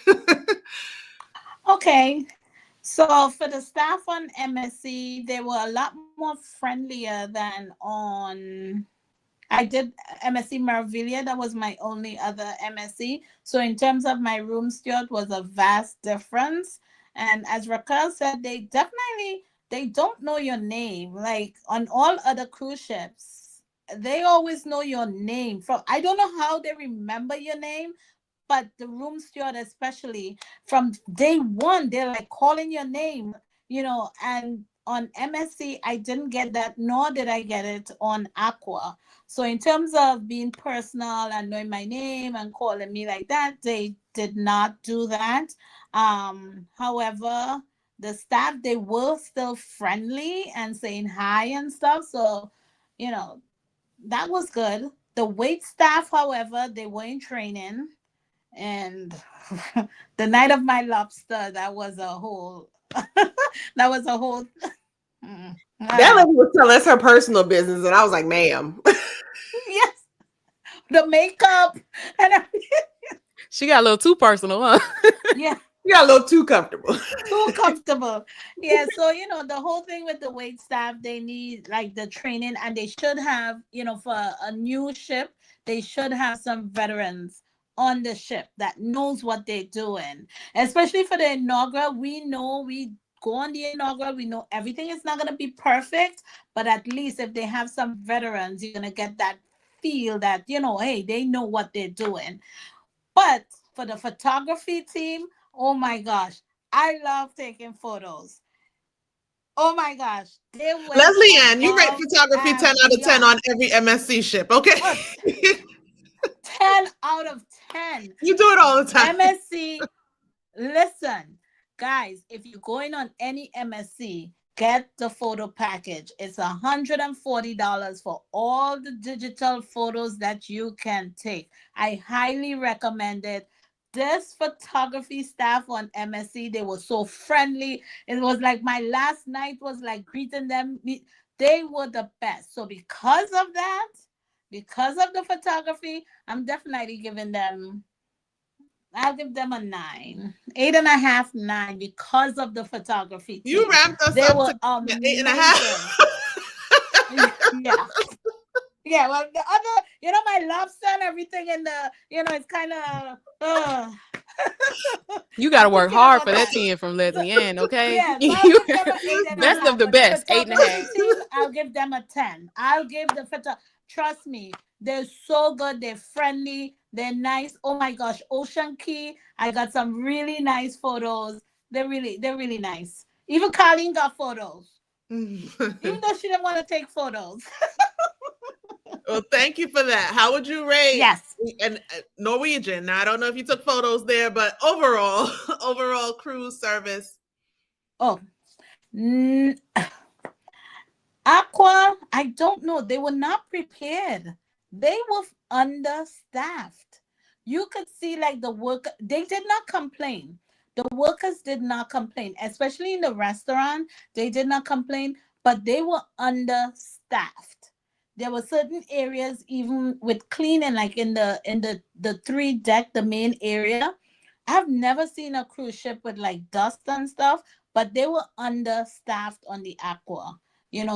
Okay. So for the staff on MSC, they were a lot more friendlier than on. I did MSC Meraviglia. That was my only other MSC. So in terms of my room steward, was a vast difference. And as Raquel said, they don't know your name. Like on all other cruise ships, they always know your name. I don't know how they remember your name, but the room steward, especially from day one, they're like calling your name, and on MSC, I didn't get that, nor did I get it on Aqua. So in terms of being personal and knowing my name and calling me like that, they did not do that. However, the staff, they were still friendly and saying hi and stuff. So, that was good. The wait staff, however, they were in training. And the night of my lobster, that was a whole that lady was telling us her personal business, and I was like, ma'am. Yes, the makeup and everything. She got a little too personal, huh? Yeah, You got a little too comfortable. too comfortable. Yeah, so the whole thing with the wait staff, they need like the training, and they should have, for a new ship, they should have some veterans on the ship that knows what they're doing, especially for the inaugural. We go on the inaugural, we know everything is not going to be perfect, but at least if they have some veterans, you're going to get that feel that, hey, they know what they're doing. But for the photography team, oh my gosh, I love taking photos. Oh my gosh. Leslie Ann, you rate photography 10 out of 10 on every MSC ship, okay? 10 out of 10. You do it all the time. MSC, listen, guys, if you're going on any MSC, get the photo package. It's $140 for all the digital photos that you can take. I highly recommend it. This photography staff on MSC, they were so friendly. It was like my last night was like greeting them. They were the best. So because of that, because of the photography, I'm definitely giving them, I'll give them a 9, 8.5, 9 because of the photography team. You ramped us they up were to amazing. 8.5. Yeah, well, the other, my lobster and everything in the, it's kind of, You got to work hard for that 10 from Leslie Ann, okay? Yeah, best of the best, 8.5. I'll give them a 10. I'll give the photo. Trust me, they're so good. They're friendly. They're nice. Oh my gosh, Ocean Key. I got some really nice photos. They're really nice. Even Colleen got photos, even though she didn't want to take photos. Well, thank you for that. How would you rate? Yes. And Norwegian. Now, I don't know if you took photos there, but overall cruise service. Oh, Aqua, I don't know. They were not prepared. They were understaffed. You could see like the work. They did not complain. The workers did not complain, especially in the restaurant. They did not complain, but they were understaffed. There were certain areas, even with cleaning, like in the 3 deck, the main area. I've never seen a cruise ship with like dust and stuff, but they were understaffed on the Aqua.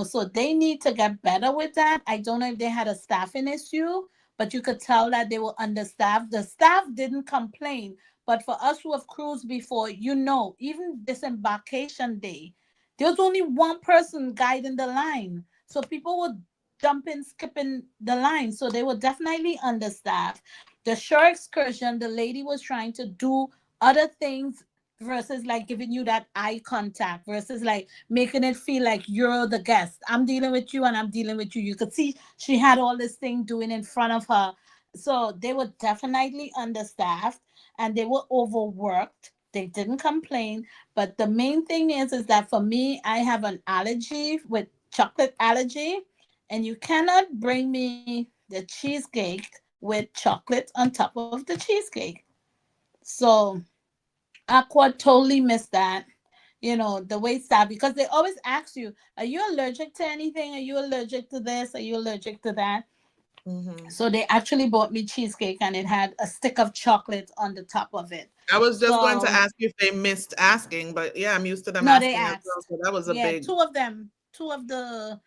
So they need to get better with that. I don't know if they had a staffing issue, but you could tell that they were understaffed. The staff didn't complain, but for us who have cruised before, even disembarkation day, there was only one person guiding the line. So people were jumping, skipping the line. So they were definitely understaffed. The shore excursion, the lady was trying to do other things versus like giving you that eye contact versus like making it feel like you're the guest. I'm dealing with you and I'm dealing with you. You could see she had all this thing doing in front of her. So they were definitely understaffed and they were overworked. They didn't complain. But the main thing is that for me, I have an allergy with chocolate allergy, and you cannot bring me the cheesecake with chocolate on top of the cheesecake. So Aqua totally missed that. The wait staff, because they always ask you, are you allergic to anything? Are you allergic to this? Are you allergic to that? So they actually bought me cheesecake and it had a stick of chocolate on the top of it. I was just going to So ask you if they missed asking, but yeah, I'm used to them no, they asking as well. asked. So that was a Yeah, big. two of them, two of the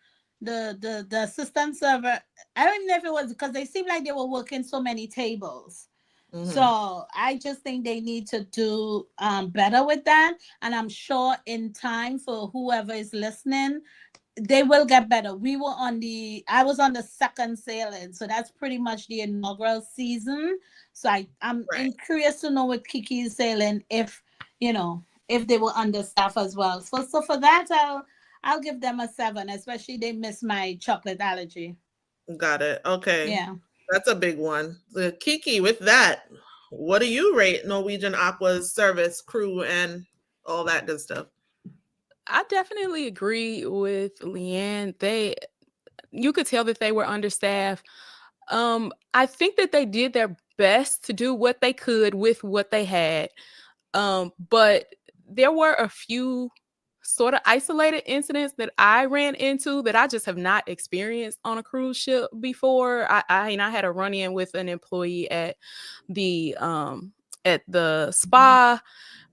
assistant server. I don't know if it was because they seemed like they were working so many tables. So I just think they need to do better with that. And I'm sure in time, for whoever is listening, they will get better. I was on the second sailing, so that's pretty much the inaugural season. So I'm Right. curious to know with Kiki's sailing if they were understaffed as well. So for that, I'll give them a 7, especially they miss my chocolate allergy. Got it. Okay. Yeah. That's a big one. Kiki, with that, what do you rate Norwegian Aqua's service, crew, and all that good stuff? I definitely agree with Leanne. You could tell that they were understaffed. I think that they did their best to do what they could with what they had. But there were a few sort of isolated incidents that I ran into that I just have not experienced on a cruise ship before. I had a run-in with an employee at the spa,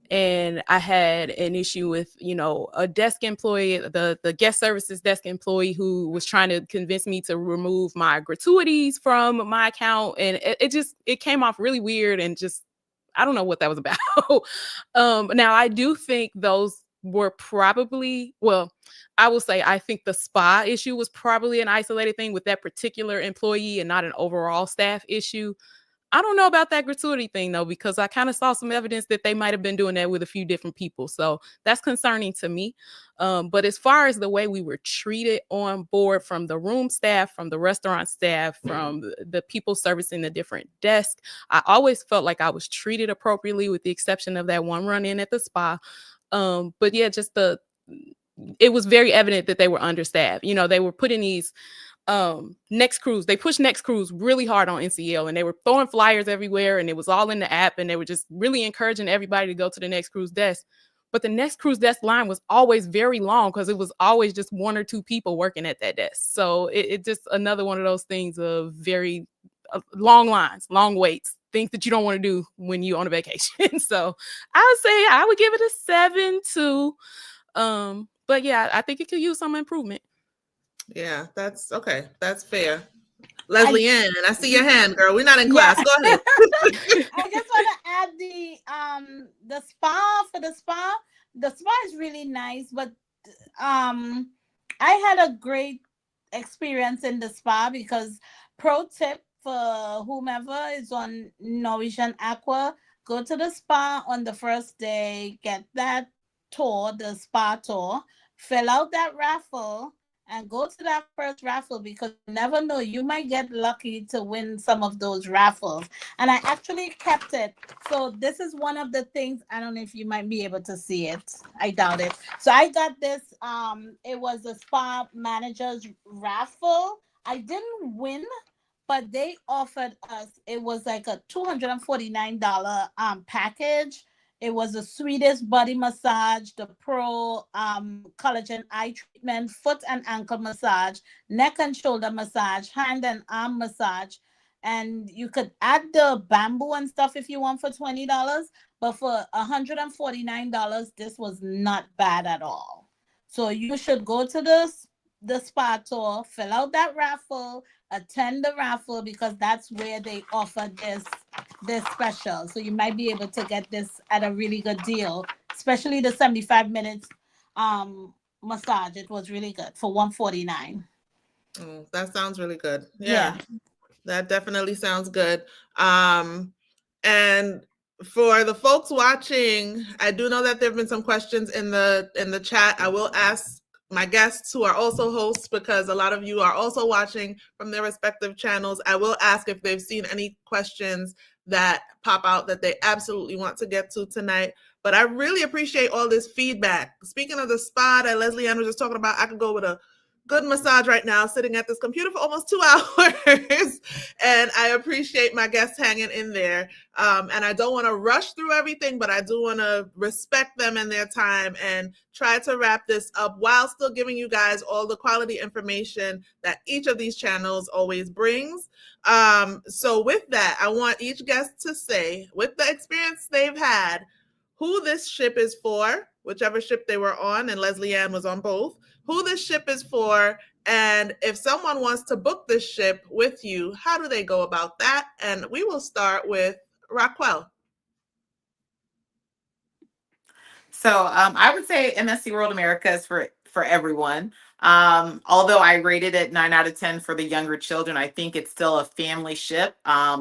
and I had an issue with, a desk employee, the guest services desk employee, who was trying to convince me to remove my gratuities from my account. And it came off really weird, and just, I don't know what that was about. Now I do think those were probably, well, I will say, I think the spa issue was probably an isolated thing with that particular employee and not an overall staff issue. I don't know about that gratuity thing though, because I kind of saw some evidence that they might have been doing that with a few different people. So that's concerning to me. But as far as the way we were treated on board, from the room staff, from the restaurant staff, from the people servicing the different desks, I always felt like I was treated appropriately, with the exception of that one run in at the spa. But yeah, it was very evident that they were understaffed. They were putting these next cruise, they pushed next cruise really hard on NCL, and they were throwing flyers everywhere, and it was all in the app, and they were just really encouraging everybody to go to the next cruise desk. But the next cruise desk line was always very long, because it was always just 1 or 2 people working at that desk. So it just another one of those things of very long lines, long waits, things that you don't want to do when you're on a vacation. So I would say I would give it a 7 too. But yeah, I think it could use some improvement. Yeah, that's okay. That's fair. Leslie Ann, I see your hand, girl. We're not in class. Yeah. Go ahead. I just want to add the spa. For the spa, the spa is really nice, but I had a great experience in the spa, because pro tip for whomever is on Norwegian Aqua, go to the spa on the first day, get that tour, the spa tour, fill out that raffle, and go to that first raffle, because you never know, you might get lucky to win some of those raffles. And I actually kept it. So this is one of the things, I don't know if you might be able to see it. I doubt it. So I got this, it was a spa manager's raffle. I didn't win, but they offered us, it was like a $249 package. It was the sweetest body massage, the pro collagen eye treatment, foot and ankle massage, neck and shoulder massage, hand and arm massage. And you could add the bamboo and stuff if you want for $20. But for $149, this was not bad at all. So you should go to the spa tour, fill out that raffle, attend the raffle, because that's where they offer this special. So you might be able to get this at a really good deal, especially the 75 minutes massage. It was really good for $149. Oh, that sounds really good. Yeah, that definitely sounds good. And For the folks watching, I do know that there have been some questions in the chat. I will ask my guests who are also hosts, because a lot of you are also watching from their respective channels. I will ask if they've seen any questions that pop out that they absolutely want to get to tonight. But I really appreciate all this feedback. Speaking of the spa that Leslie Ann was just talking about, I could go with a good massage right now, sitting at this computer for almost 2 hours. And I appreciate my guests hanging in there. And I don't want to rush through everything, but I do want to respect them and their time and try to wrap this up while still giving you guys all the quality information that each of these channels always brings. So with that, I want each guest to say, with the experience they've had, who this ship is for, whichever ship they were on, and Leslie Ann was on both, who this ship is for, and if someone wants to book this ship with you, how do they go about that? And we will start with Raquel. So I would say MSC World America is for everyone. Although I rated it 9 out of 10 for the younger children, I think it's still a family ship.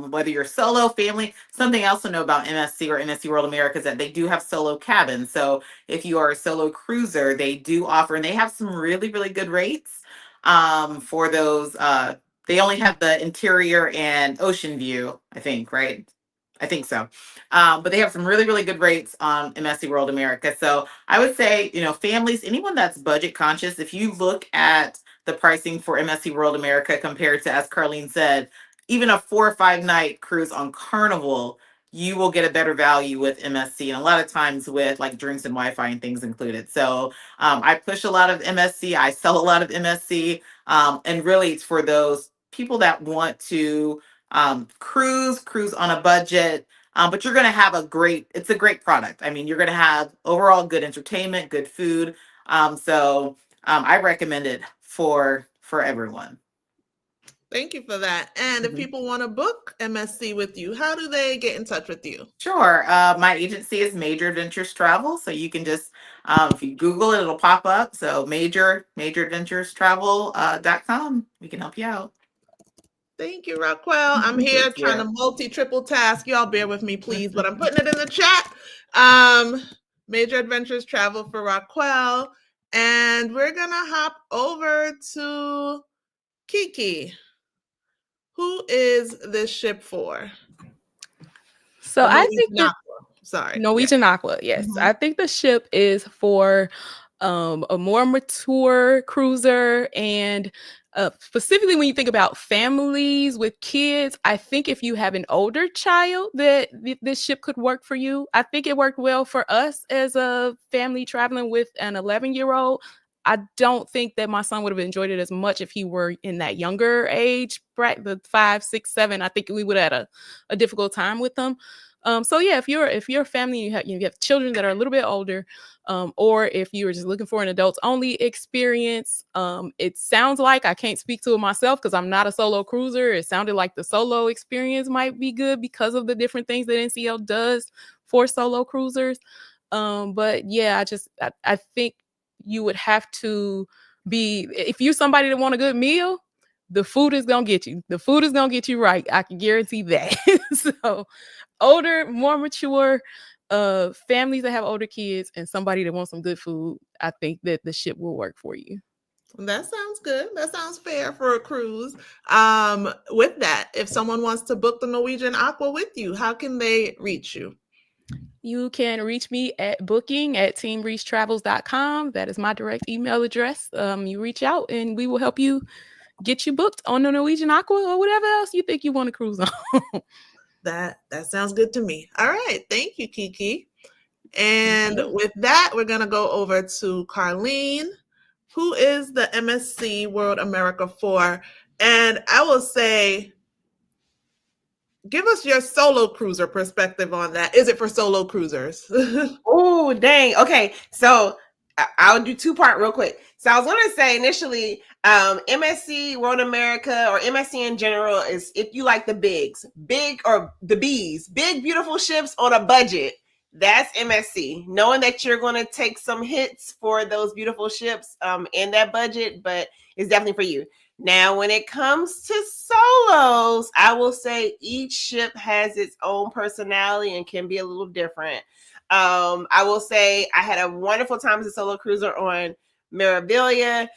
Whether you're solo, family, something else to know about MSC or MSC World America is that they do have solo cabins. So if you are a solo cruiser, they do offer, and they have some really, really good rates for those. They only have the interior and ocean view, I think, right? I think so. But they have some really, really good rates on MSC World America. So I would say, families, anyone that's budget conscious, if you look at the pricing for MSC World America compared to, as Carlene said, even a 4 or 5 night cruise on Carnival, you will get a better value with MSC, and a lot of times with like drinks and Wi-Fi and things included. So I push a lot of MSC. I sell a lot of MSC. And really it's for those people that want to cruise on a budget, but you're going to have it's a great product. I mean, you're going to have overall good entertainment, good food. I recommend it for everyone. Thank you for that. And if people want to book MSC with you, how do they get in touch with you? Sure. My agency is Major Adventures Travel. So you can just, if you Google it, it'll pop up. So majoradventurestravel.com. We can help you out. Thank you, Raquel. I'm here trying to multi-triple task. Y'all bear with me, please, but I'm putting it in the chat. Major Adventures Travel for Raquel. And we're going to hop over to Kiki. Who is this ship for? So I think Norwegian Aqua. Aqua, yes. I think the ship is for a more mature cruiser, and specifically when you think about families with kids, I think if you have an older child, that this ship could work for you. I think it worked well for us as a family traveling with an 11-year-old. I don't think that my son would have enjoyed it as much if he were in that younger age, right? The 5, 6, 7. I think we would have had a difficult time with them. So yeah, if you're a family, you have children that are a little bit older, or if you were just looking for an adults only experience, it sounds like, I can't speak to it myself because I'm not a solo cruiser. It sounded like the solo experience might be good because of the different things that NCL does for solo cruisers. But yeah, I think you would have to be, if you're somebody that want a good meal, the food is gonna get you. The food is gonna get you right. I can guarantee that. So older, more mature families that have older kids and somebody that wants some good food, I think that the ship will work for you. That sounds good. That sounds fair for a cruise. With that, if someone wants to book the Norwegian Aqua with you, how can they reach you? You can reach me at booking@teamreachtravels.com. That is my direct email address. You reach out and we will help you get you booked on the Norwegian Aqua or whatever else you think you want to cruise on. That sounds good to me. All right. Thank you, Kiki. And with that, we're going to go over to Carlene. Who is the MSC World America for? And I will say, give us your solo cruiser perspective on that. Is it for solo cruisers? Oh, dang. Okay. So I'll do 2-part real quick. So I was going to say initially, MSC World America or MSC in general is if you like the bigs, big or the B's, big, beautiful ships on a budget. That's MSC. Knowing that you're going to take some hits for those beautiful ships in that budget, but it's definitely for you. Now, when it comes to solos, I will say each ship has its own personality and can be a little different. I will say I had a wonderful time as a solo cruiser on Mirabilia.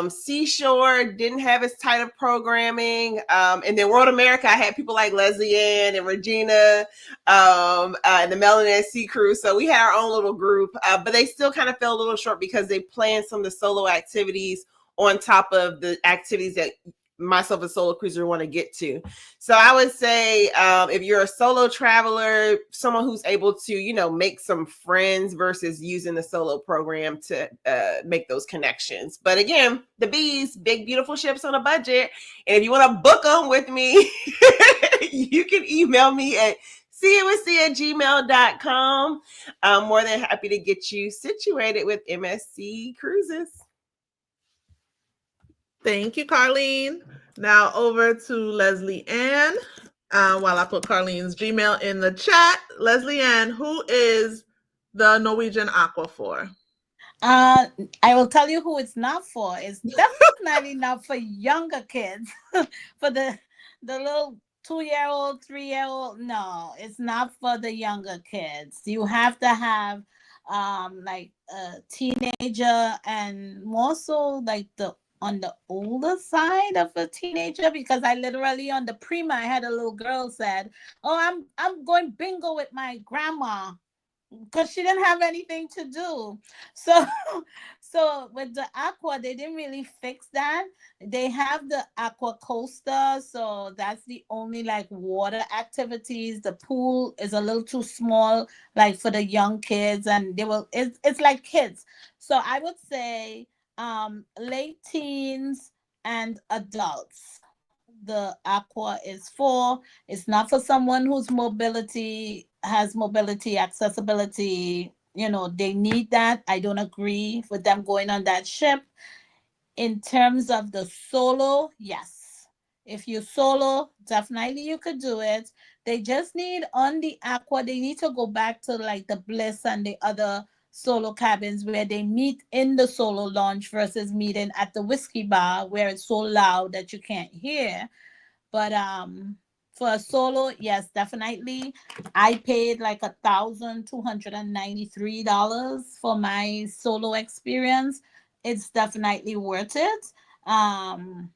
Seashore didn't have as tight of programming. And then World America, I had people like Leslie Ann and Regina, and the Melanin Sea Crew. So we had our own little group, but they still kind of fell a little short because they planned some of the solo activities on top of the activities that myself as solo cruiser want to get to. So I would say if you're a solo traveler, someone who's able to, make some friends versus using the solo program to make those connections. But again, the bees, big, beautiful ships on a budget. And if you want to book them with me, you can email me at seeitwithc@gmail.com. I'm more than happy to get you situated with MSC Cruises. Thank you, Carlene. Now over to Leslie Ann. While I put Carlene's Gmail in the chat, Leslie Ann, who is the Norwegian Aqua for? I will tell you who it's not for. It's definitely not for younger kids. For the little 2-year-old, 3-year-old. No, it's not for the younger kids. You have to have like a teenager, and more so like on the older side of a teenager, because I literally on the Prima, I had a little girl said, "Oh, I'm going bingo with my grandma," because she didn't have anything to do. So with the Aqua, they didn't really fix that. They have the Aqua Coaster, so that's the only like water activities. The pool is a little too small, like for the young kids, and it's like kids. So I would say late teens and adults. The Aqua is for. It's not for someone whose has mobility, accessibility. They need that. I don't agree with them going on that ship. In terms of the solo, yes. If you solo, definitely you could do it. They just need on the Aqua, they need to go back to like the Bliss and the other solo cabins where they meet in the solo lounge versus meeting at the whiskey bar where it's so loud that you can't hear. But for a solo, yes, definitely. I paid like $1,293 for my solo experience. It's definitely worth it. So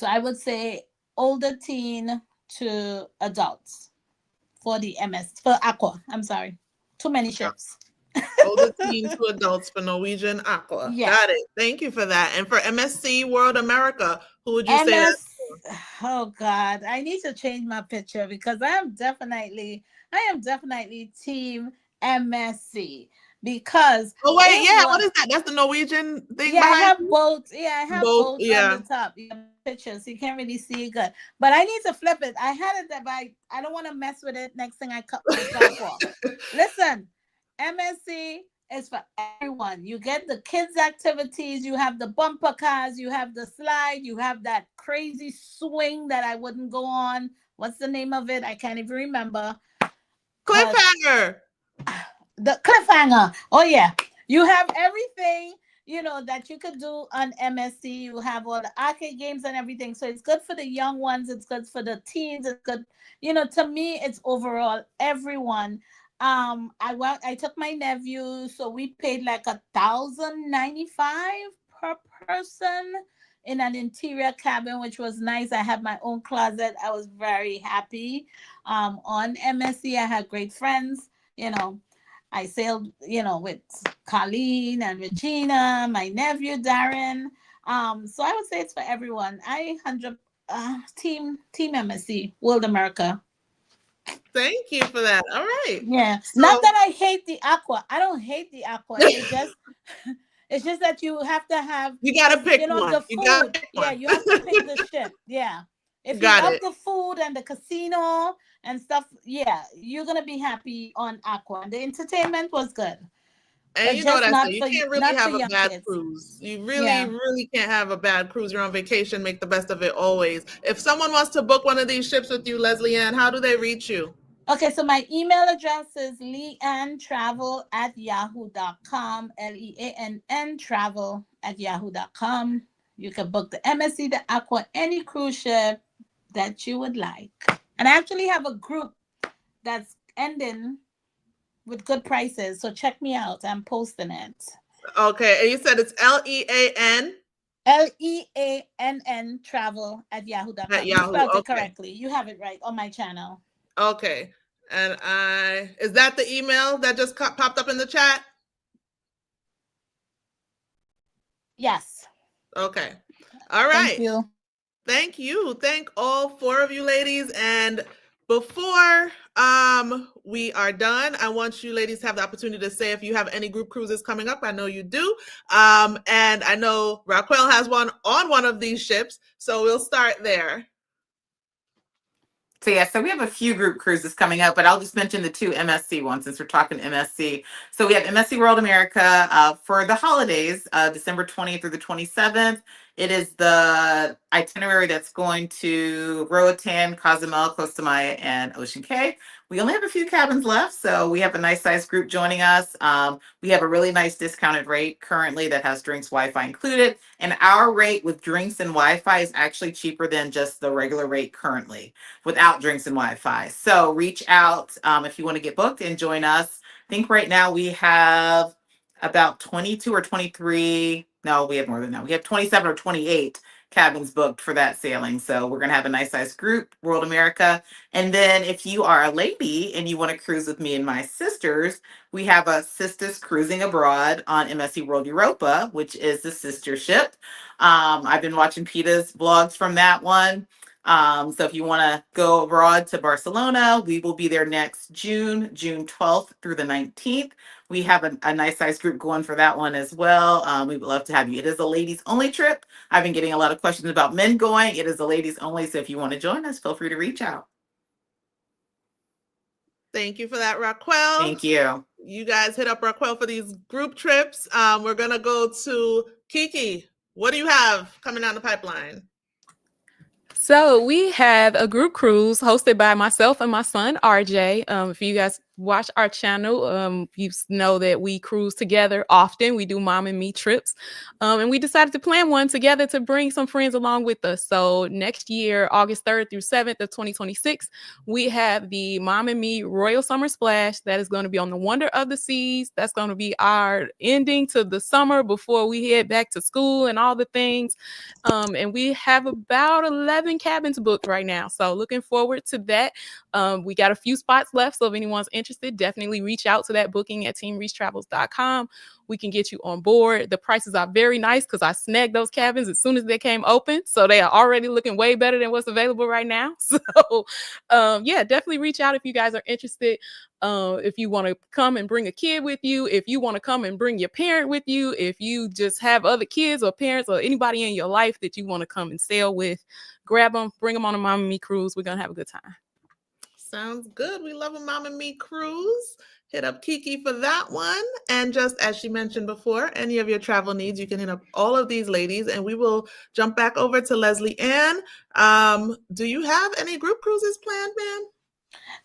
I would say older teen to adults for the for Aqua. I'm sorry. Too many ships. Older teen to adults for Norwegian Aqua. Yes. Got it. Thank you for that. And for MSC World America, who would you say that's for? Oh God, I need to change my picture because I am definitely team MSC because Oh wait, yeah, what is that? That's the Norwegian thing I behind have you? both. Yeah, I have Both, both yeah. on the top. Pictures, you can't really see it good. But I need to flip it. I had it there, but I don't want to mess with it. Next thing I cut myself off. Listen, MSC is for everyone. You get the kids' activities, you have the bumper cars, you have the slide, you have that crazy swing that I wouldn't go on. What's the name of it? I can't even remember. Cliffhanger. The cliffhanger. Oh yeah. You have everything, that you could do on MSC. You have all the arcade games and everything. So it's good for the young ones. It's good for the teens. It's good. To me, it's overall everyone. I took my nephew, so we paid like $1,095 per person in an interior cabin, which was nice. I had my own closet. I was very happy. On MSC, I had great friends. I sailed, with Colleen and Regina, my nephew Darren. So I would say it's for everyone. Team MSC, World America. Thank you for that. All right. Yeah. Not that I hate the Aqua. I don't hate the Aqua. It's just that you have to have. You gotta pick one. The food. You have to pick the ship. Yeah. If you love the food and the casino and stuff, you're gonna be happy on Aqua. The entertainment was good. And you know what I say, you can't really have a bad cruise. You really can't have a bad cruise. You're on vacation, make the best of it always. If someone wants to book one of these ships with you, Leslie Ann, how do they reach you? Okay, so my email address is leanntravel@yahoo.com, LEANN travel@yahoo.com. You can book the MSC, the Aqua, any cruise ship that you would like. And I actually have a group that's ending with good prices. So check me out. I'm posting it. Okay, and you said it's LEAN LEANN travel at yahoo.com. at You Yahoo. spelled it Okay. correctly. You have it right on my channel. Okay. And is that the email that just popped up in the chat? Yes. Okay. All right. Thank you. Thank you. Thank all 4 of you ladies. And before we are done, I want you ladies to have the opportunity to say if you have any group cruises coming up. I know you do. And I know Raquel has one on one of these ships. So we'll start there. So we have a few group cruises coming up, but I'll just mention the 2 MSC ones since we're talking MSC. So we have MSC World America for the holidays, December 20th through the 27th. It is the itinerary that's going to Roatan, Cozumel, Costa Maya, and Ocean Cay. We only have a few cabins left, so we have a nice sized group joining us. We have a really nice discounted rate currently that has drinks, Wi-Fi included, and our rate with drinks and Wi-Fi is actually cheaper than just the regular rate currently without drinks and Wi-Fi. So reach out if you want to get booked and join us. I think right now we have about 22 or 23. No, we have more than that. We have 27 or 28 cabins booked for that sailing. So we're going to have a nice size group, World America. And then if you are a lady and you want to cruise with me and my sisters, we have a Sisters Cruising Abroad on MSC World Europa, which is the sister ship. I've been watching Peta's vlogs from that one. So if you want to go abroad to Barcelona, we will be there next June 12th through the 19th. We have a nice size group going for that one as well. We would love to have you. It is a ladies only trip. I've been getting a lot of questions about men going. It is a ladies only. So if you want to join us, feel free to reach out. Thank you for that, Raquel. Thank you. You guys hit up Raquel for these group trips. We're going to go to Kiki. What do you have coming down the pipeline? So we have a group cruise hosted by myself and my son, RJ. If you guys watch our channel, you know that we cruise together often. We do mom and me trips. And we decided to plan one together to bring some friends along with us. So next year, August 3rd through 7th of 2026, we have the Mom and Me Royal Summer Splash. That is going to be on the Wonder of the Seas. That's going to be our ending to the summer before we head back to school and all the things. And we have about 11 cabins booked right now. So looking forward to that. We got a few spots left. So if anyone's interested, definitely reach out to that booking at teamreachtravels.com. We can get you on board. The prices are very nice because I snagged those cabins as soon as they came open. So they are already looking way better than what's available right now. So yeah, definitely reach out if you guys are interested. If you want to come and bring a kid with you, if you want to come and bring your parent with you, if you just have other kids or parents or anybody in your life that you want to come and sail with, grab them, bring them on a Mom and Me cruise. We're going to have a good time. Sounds good. We love a Mom and Me cruise. Hit up Kiki for that one. And just as she mentioned before, any of your travel needs, you can hit up all of these ladies, and we will jump back over to Leslie Ann. Do you have any group cruises planned, ma'am?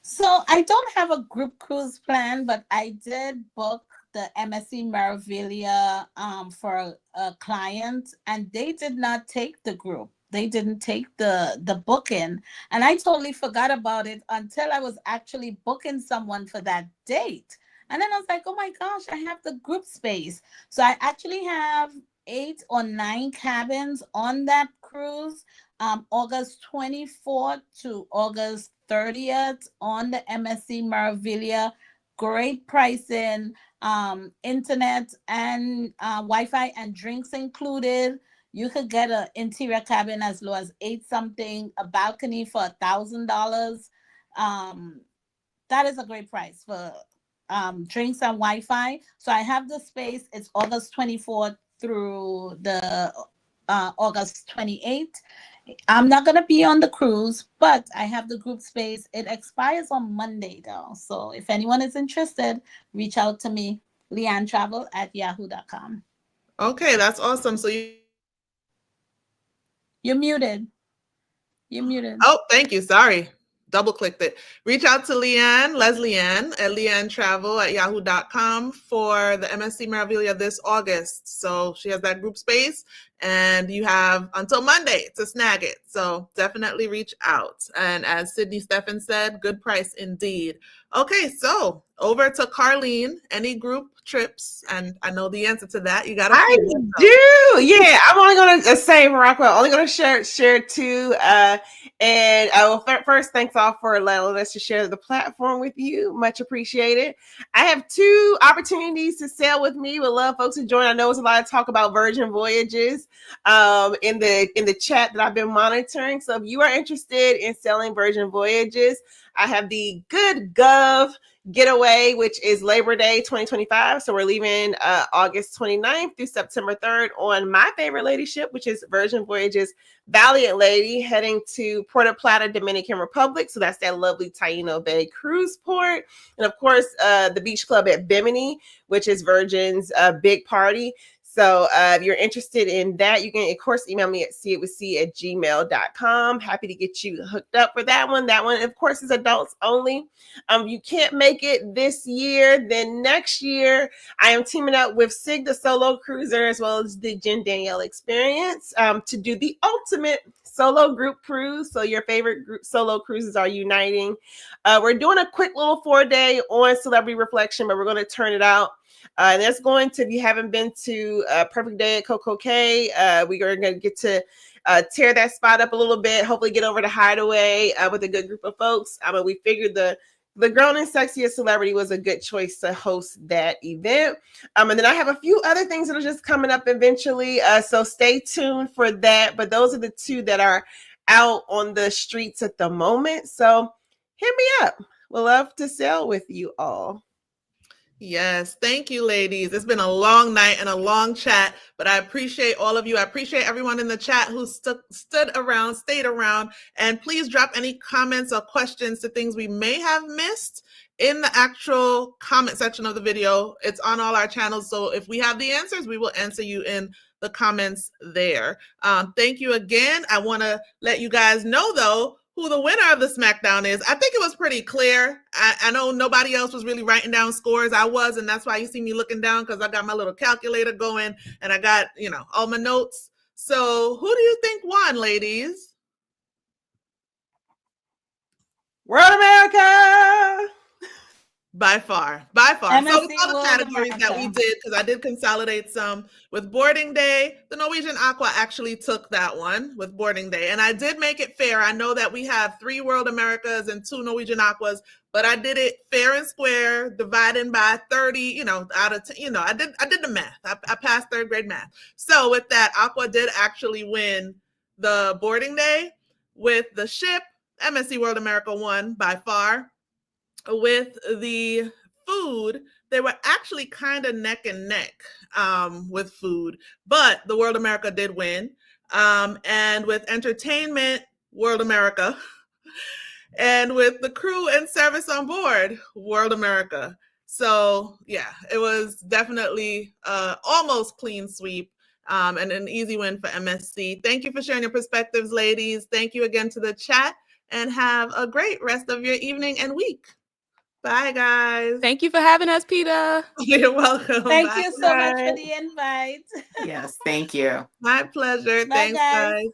So I don't have a group cruise plan, but I did book the MSC Meraviglia for a client, and they did not take the group. They didn't take the booking, and I totally forgot about it until I was actually booking someone for that date. And then I was like, oh my gosh, I have the group space. So I actually have 8 or 9 cabins on that cruise, August 24th to August 30th on the MSC Meraviglia. Great pricing, internet and Wi-Fi and drinks included. You could get an interior cabin as low as $8 something, a balcony for $1,000. That is a great price for drinks and Wi-Fi. So I have the space. It's August 24th through the August 28th. I'm not going to be on the cruise, but I have the group space. It expires on Monday, though. So if anyone is interested, reach out to me, anntravel@yahoo.com. Okay, that's awesome. So You're muted. You're muted. Oh, thank you. Sorry. Double clicked it. Reach out to Leslie Ann at leannetravel@yahoo.com for the MSC Meraviglia this August. So she has that group space. and you have until Monday to snag it. So definitely reach out. And as Sydney Steffen said, good price indeed. Okay, so over to Carlene. Any group trips? And I know the answer to that. You got a I few. do. Yeah, I'm only going to say Rockwell. Only going to share two. And well, first, thanks all for allowing us to share the platform with you. Much appreciated. I have two opportunities to sail with me. Would love folks to join. I know it's a lot of talk about Virgin Voyages in the chat that I've been monitoring. So if you are interested in sailing Virgin Voyages, I have the Good Gov getaway, which is Labor Day 2025. So we're leaving August 29th through September 3rd on my favorite lady ship, which is Virgin Voyages Valiant Lady, heading to Puerto Plata, Dominican Republic. So that's that lovely Taino Bay cruise port. And of course, the beach club at Bimini, which is Virgin's big party. So if you're interested in that, you can, of course, email me at seeitwithc@gmail.com. Happy to get you hooked up for that one. That one, of course, is adults only. If you can't make it this year, then next year, I am teaming up with Sig, the solo cruiser, as well as the Jen Danielle Experience to do the ultimate solo group cruise. So your favorite group solo cruises are uniting. We're doing a quick little 4-day on Celebrity Reflection, but we're going to turn it out. And that's going to, if you haven't been to Perfect Day at Coco Cay, we are going to get to tear that spot up a little bit, hopefully get over to Hideaway with a good group of folks. But we figured the Grown and Sexiest Celebrity was a good choice to host that event. And then I have a few other things that are just coming up eventually. So stay tuned for that. But those are the two that are out on the streets at the moment. So hit me up. We'll love to sail with you all. Yes, thank you, ladies. It's been a long night and a long chat, but I appreciate all of you. I appreciate everyone in the chat who stayed around, and please drop any comments or questions to things we may have missed in the actual comment section of the video. It's on all our channels, so if we have the answers, we will answer you in the comments there. Thank you again. I want to let you guys know, though, who the winner of the SmackDown is. I think it was pretty clear. I know nobody else was really writing down scores. I was, and that's why you see me looking down, because I got my little calculator going and I got, all my notes. So who do you think won, ladies? World America! By far. So with all the World categories America. that we did, because I did consolidate some with Boarding Day, the Norwegian Aqua actually took that one with Boarding Day. And I did make it fair. I know that we have 3 World Americas and 2 Norwegian Aquas, but I did it fair and square, dividing by 30, out of 10, I did the math. I passed 3rd grade math. So with that, Aqua did actually win the Boarding Day. With the ship, MSC World America won by far. With the food, they were actually kind of neck and neck with food, but the World America did win. And with entertainment, World America. And with the crew and service on board, World America. So yeah, it was definitely almost clean sweep and an easy win for MSC. Thank you for sharing your perspectives, ladies. Thank you again to the chat, and have a great rest of your evening and week. Bye, guys. Thank you for having us, Peta. You're welcome. Thank Bye. you so much for the invite. Yes, thank you. My pleasure. Bye, Thanks, guys. guys.